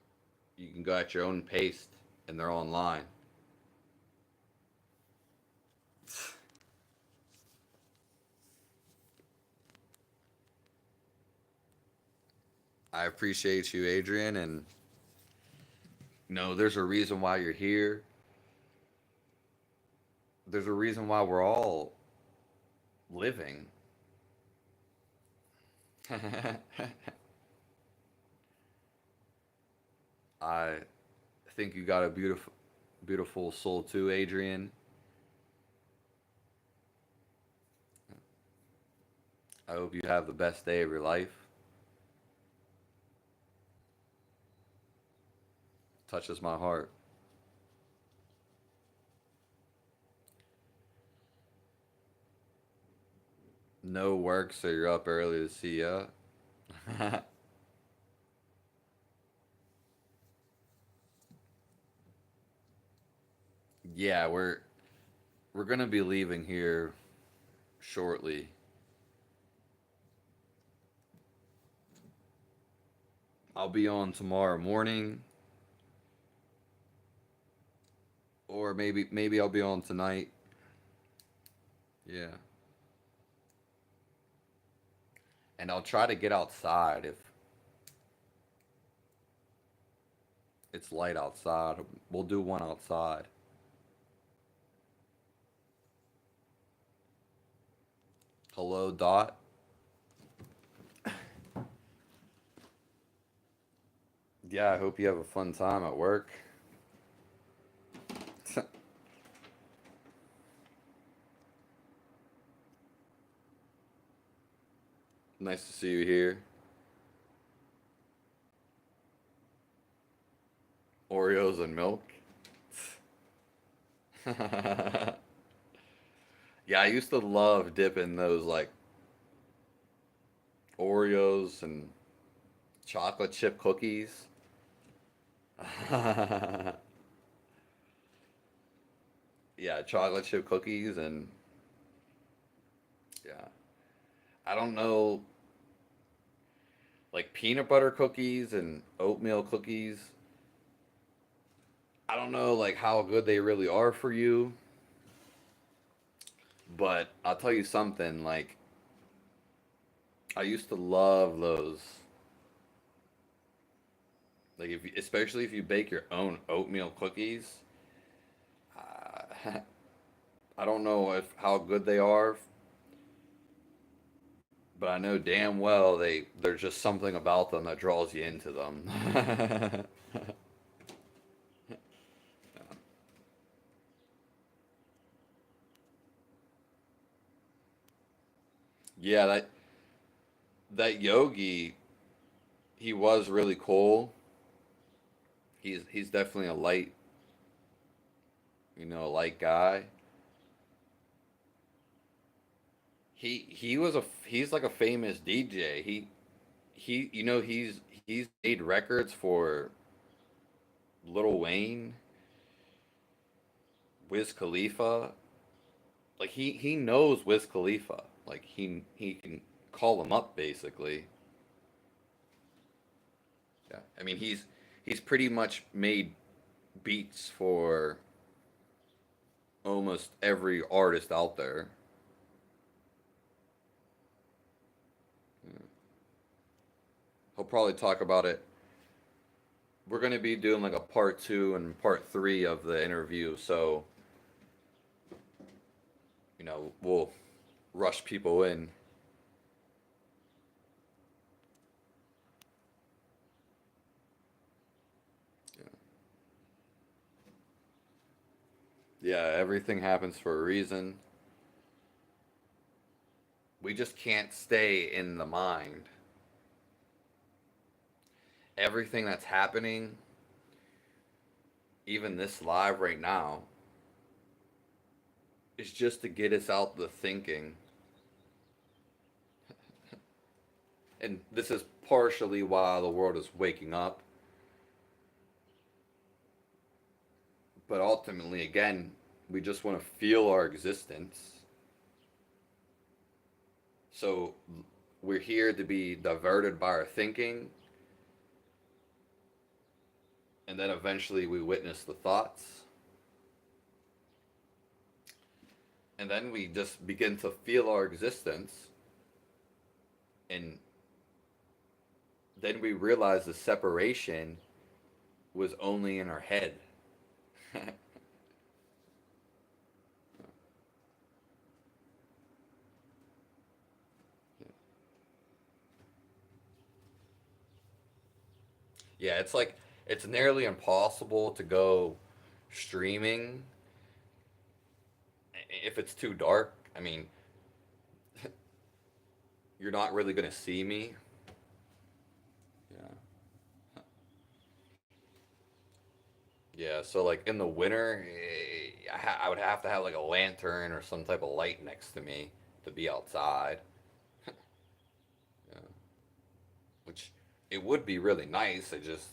you can go at your own pace and they're online. I appreciate you, Adrian, and no, there's a reason why you're here. There's a reason why we're all living. I think you got a beautiful soul too, Adrian. I hope you have the best day of your life. Touches my heart. No work, so you're up early to see ya. Yeah, we're gonna be leaving here shortly. I'll be on tomorrow morning, or maybe I'll be on tonight. Yeah, and I'll try to get outside if it's light outside. We'll do one outside. Hello, Dot. Yeah, I hope you have a fun time at work. Nice to see you here. Oreos and milk. Yeah, I used to love dipping those like Oreos and chocolate chip cookies. Yeah, chocolate chip cookies and yeah. I don't know, like peanut butter cookies and oatmeal cookies. I don't know like how good they really are for you, but I'll tell you something, like I used to love those. Like if especially if you bake your own oatmeal cookies, I don't know if how good they are, but I know damn well there's just something about them that draws you into them. Yeah, that yogi, he was really cool. He's definitely a light, a light guy. He's like a famous DJ. He's made records for Lil Wayne, Wiz Khalifa. Like he knows Wiz Khalifa. Like he can call him up basically. Yeah. I mean he's pretty much made beats for almost every artist out there. Yeah. He'll probably talk about it. We're going to be doing like a part 2 and part 3 of the interview, so we'll rush people in. Yeah. Yeah, everything happens for a reason. We just can't stay in the mind. Everything that's happening, even this live right now is just to get us out the thinking. And this is partially why the world is waking up. But ultimately, again, we just want to feel our existence. So we're here to be diverted by our thinking, and then eventually we witness the thoughts, and then we just begin to feel our existence, and then we realize the separation was only in our head. Yeah, it's like it's nearly impossible to go streaming if it's too dark. I mean, you're not really gonna see me. Yeah. Yeah, so like in the winter, I would have to have like a lantern or some type of light next to me to be outside. Yeah. Which it would be really nice. I just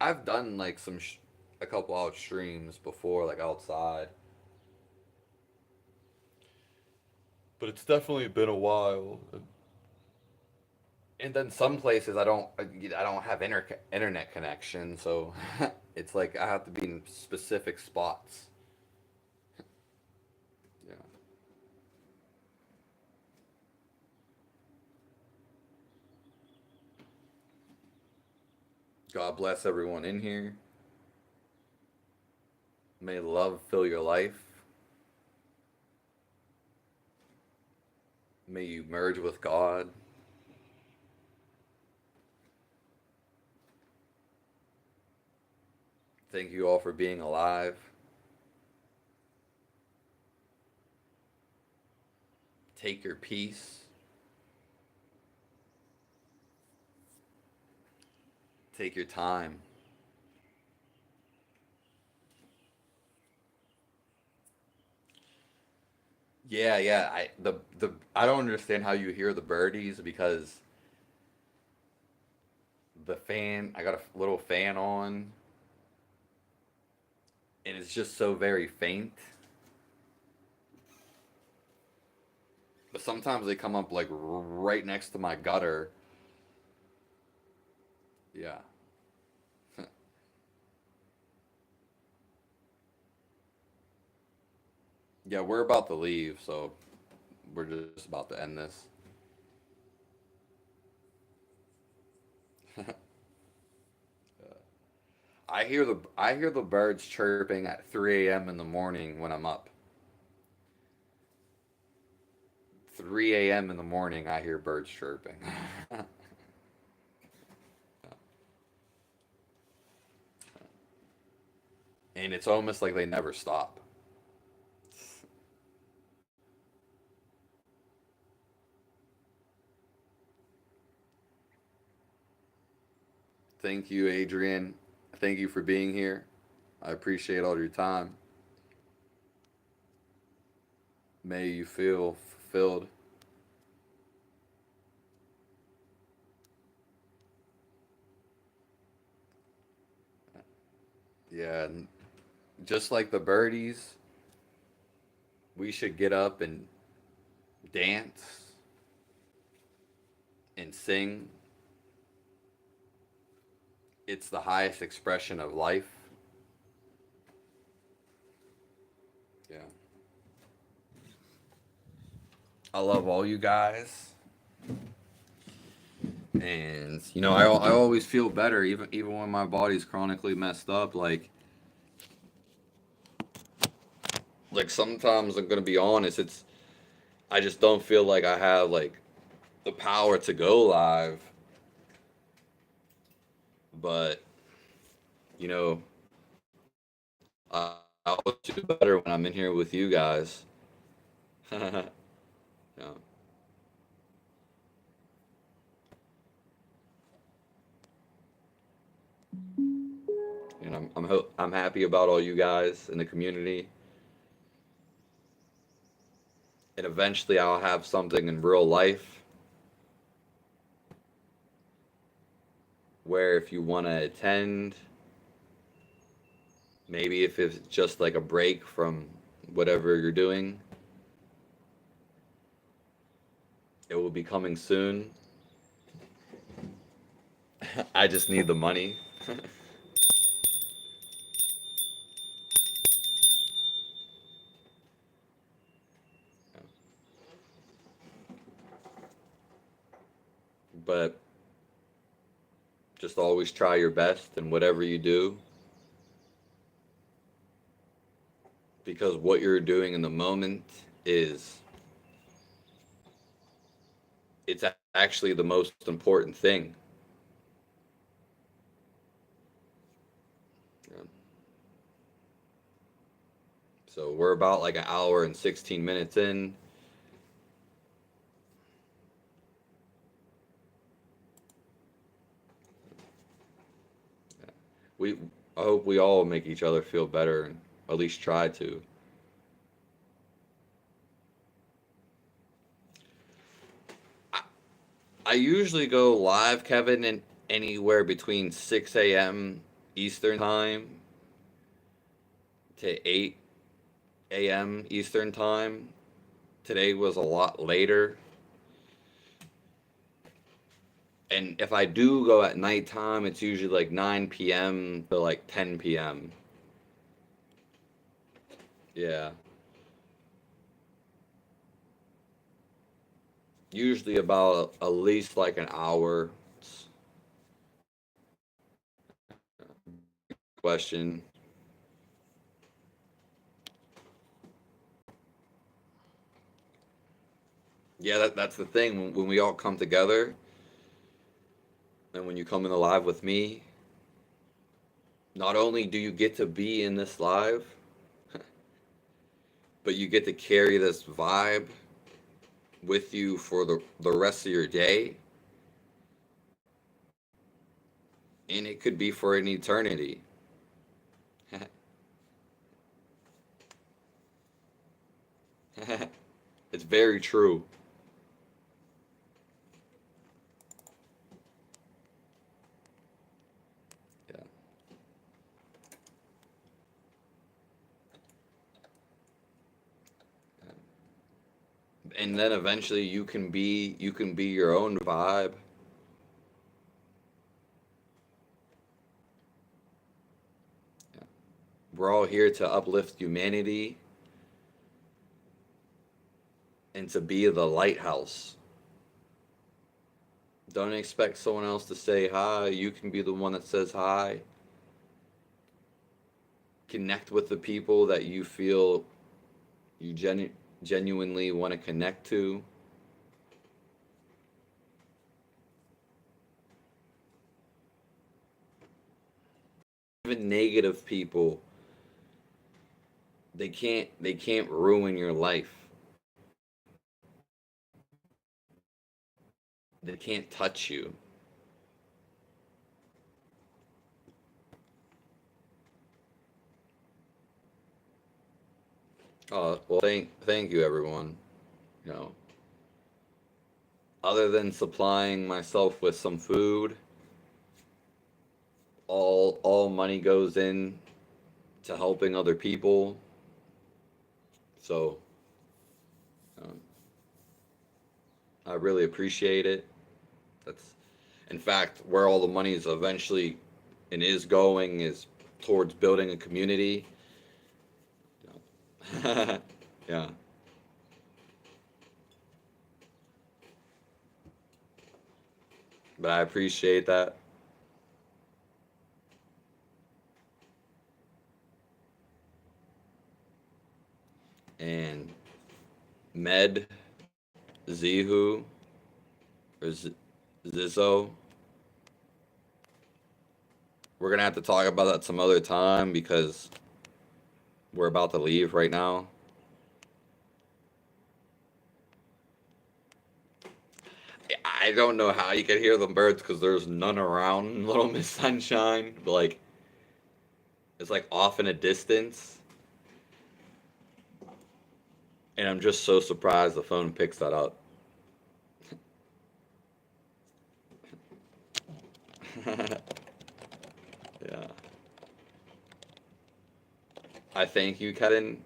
I've done like a couple out streams before, like outside, but it's definitely been a while. And then some places I don't have internet connection, so it's like I have to be in specific spots. Yeah. God bless everyone in here. May love fill your life. May you merge with God. Thank you all for being alive. Take your peace. Take your time. Yeah, yeah. I don't understand how you hear the birdies because the fan. I got a little fan on, and it's just so very faint. But sometimes they come up like right next to my gutter. Yeah. Yeah, we're about to leave, so we're just about to end this. I hear the birds chirping at 3 a.m. in the morning when I'm up. 3 a.m. in the morning, I hear birds chirping. And it's almost like they never stop. Thank you, Adrian. Thank you for being here. I appreciate all your time. May you feel fulfilled. Yeah, and just like the birdies, we should get up and dance and sing. It's the highest expression of life. Yeah. I love all you guys. And I always feel better even when my body's chronically messed up. Like sometimes I'm gonna be honest, it's I just don't feel like I have like the power to go live. But you know, I always do better when I'm in here with you guys. Yeah. and I'm happy about all you guys in the community. And eventually, I'll have something in real life where if you want to attend, maybe if it's just like a break from whatever you're doing, it will be coming soon. I just need the money. But just always try your best in whatever you do, because what you're doing in the moment is it's actually the most important thing. Yeah. So we're about like an hour and 16 minutes in. We I hope we all make each other feel better and at least try to. I, I usually go live, Kevin, in anywhere between 6 a.m. Eastern time to 8 a.m. Eastern time. Today was a lot later. And if I do go at nighttime, it's usually like 9 p.m. to like 10 p.m. Yeah. Usually about at least like an hour. Question. Yeah, that's the thing. When we all come together, and when you come in the live with me, not only do you get to be in this live, but you get to carry this vibe with you for the rest of your day, and it could be for an eternity. It's very true. Yeah. And then eventually you can be your own vibe. Yeah. We're all here to uplift humanity and to be the lighthouse. Don't expect someone else to say hi. You can be the one that says hi. Connect with the people that you feel you genuinely want to connect to. Even negative people, they can't ruin your life. They can't touch you. Well, thank you, everyone. You know, other than supplying myself with some food, all money goes in to helping other people. So um, I really appreciate it. That's, in fact, where all the money is eventually and is going is towards building a community. Yeah, but I appreciate that. And Med, Zihu, or Zizzo, we're gonna have to talk about that some other time because we're about to leave right now. I don't know how you can hear the birds because there's none around, Little Miss Sunshine. But like, It's like off in a distance, and I'm just so surprised the phone picks that up. Yeah. I thank you, Kevin.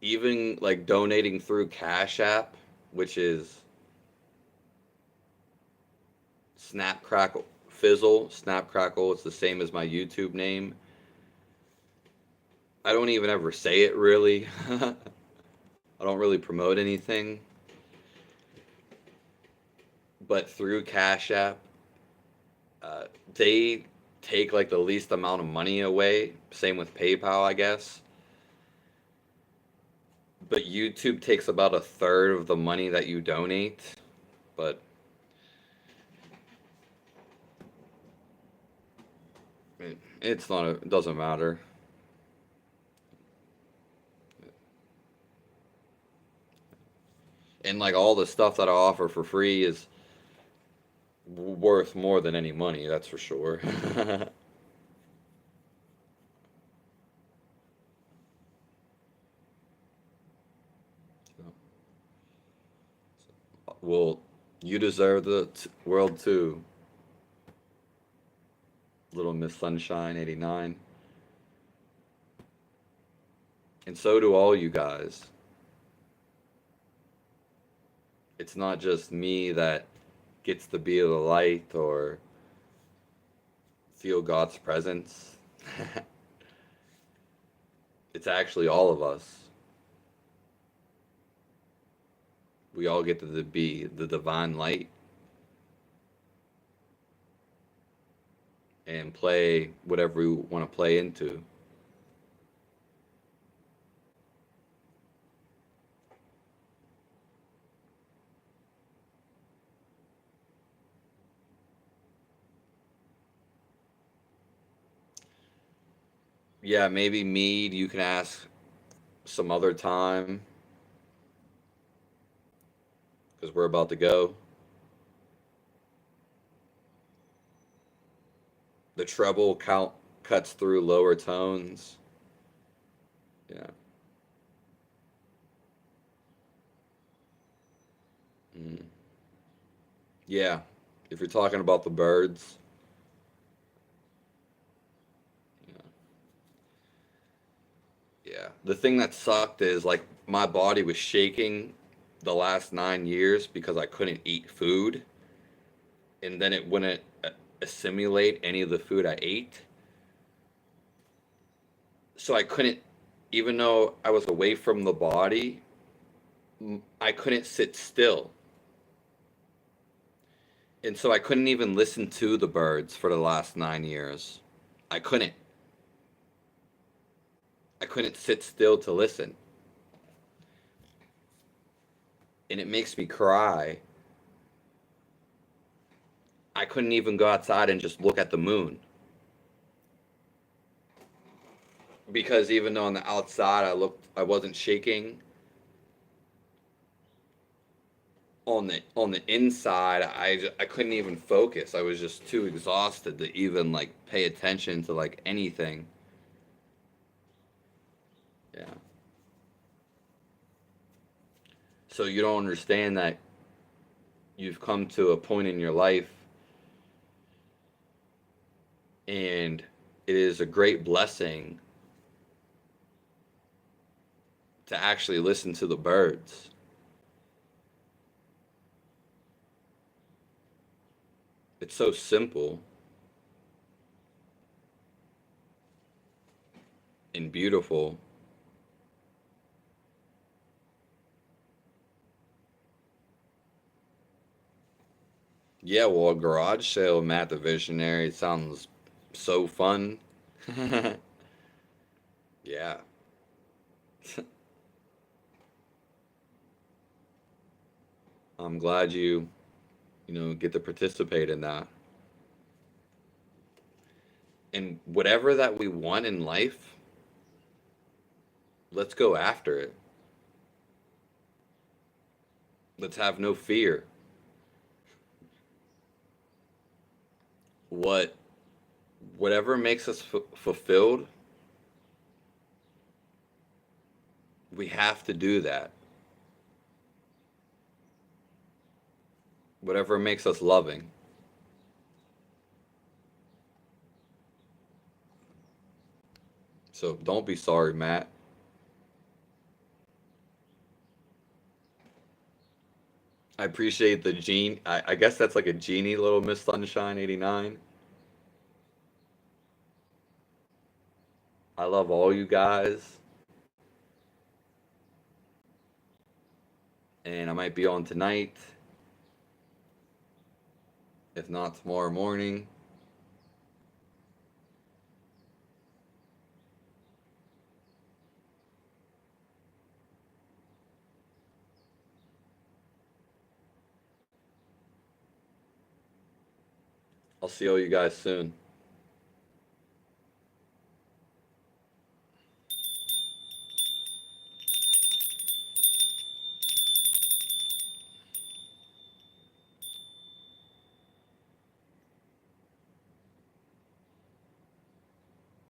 Even like donating through Cash App, which is Snap Crackle Fizzle, Snap Crackle. It's the same as my YouTube name. I don't even ever say it really. I don't really promote anything. But through Cash App, uh, they take like the least amount of money away. Same with PayPal, I guess. But YouTube takes about a third of the money that you donate. But it's not. It doesn't matter. And like all the stuff that I offer for free is worth more than any money. That's for sure. Well, you deserve the world too, Little Miss Sunshine 89. And so do all you guys. It's not just me that gets to be the light or feel God's presence. It's actually all of us. We all get to be the divine light and play whatever we want to play into. Yeah, maybe Mead, you can ask some other time because we're about to go. The treble count cuts through lower tones. Yeah. Mm. Yeah. If you're talking about the birds, yeah. Yeah. The thing that sucked is like my body was shaking the last 9 years because I couldn't eat food, and then it wouldn't assimilate any of the food I ate. So I couldn't, even though I was away from the body, I couldn't sit still. And so I couldn't even listen to the birds for the last 9 years. I couldn't. I couldn't sit still to listen. And it makes me cry. I couldn't even go outside and just look at the moon. Because even though on the outside I wasn't shaking, on the inside I couldn't even focus. I was just too exhausted to even like pay attention to like anything. Yeah. So you don't understand that you've come to a point in your life, and it is a great blessing to actually listen to the birds. It's so simple and beautiful. Yeah, well, a garage sale, Matt the Visionary, sounds so fun. Yeah. I'm glad you get to participate in that. And whatever that we want in life, let's go after it. Let's have no fear. What whatever makes us fulfilled, we have to do that. Whatever makes us loving. So don't be sorry, Matt. I appreciate the gene. I guess that's like a genie, little Miss Sunshine 89. I love all you guys. And I might be on tonight, if not tomorrow morning. I'll see all you guys soon.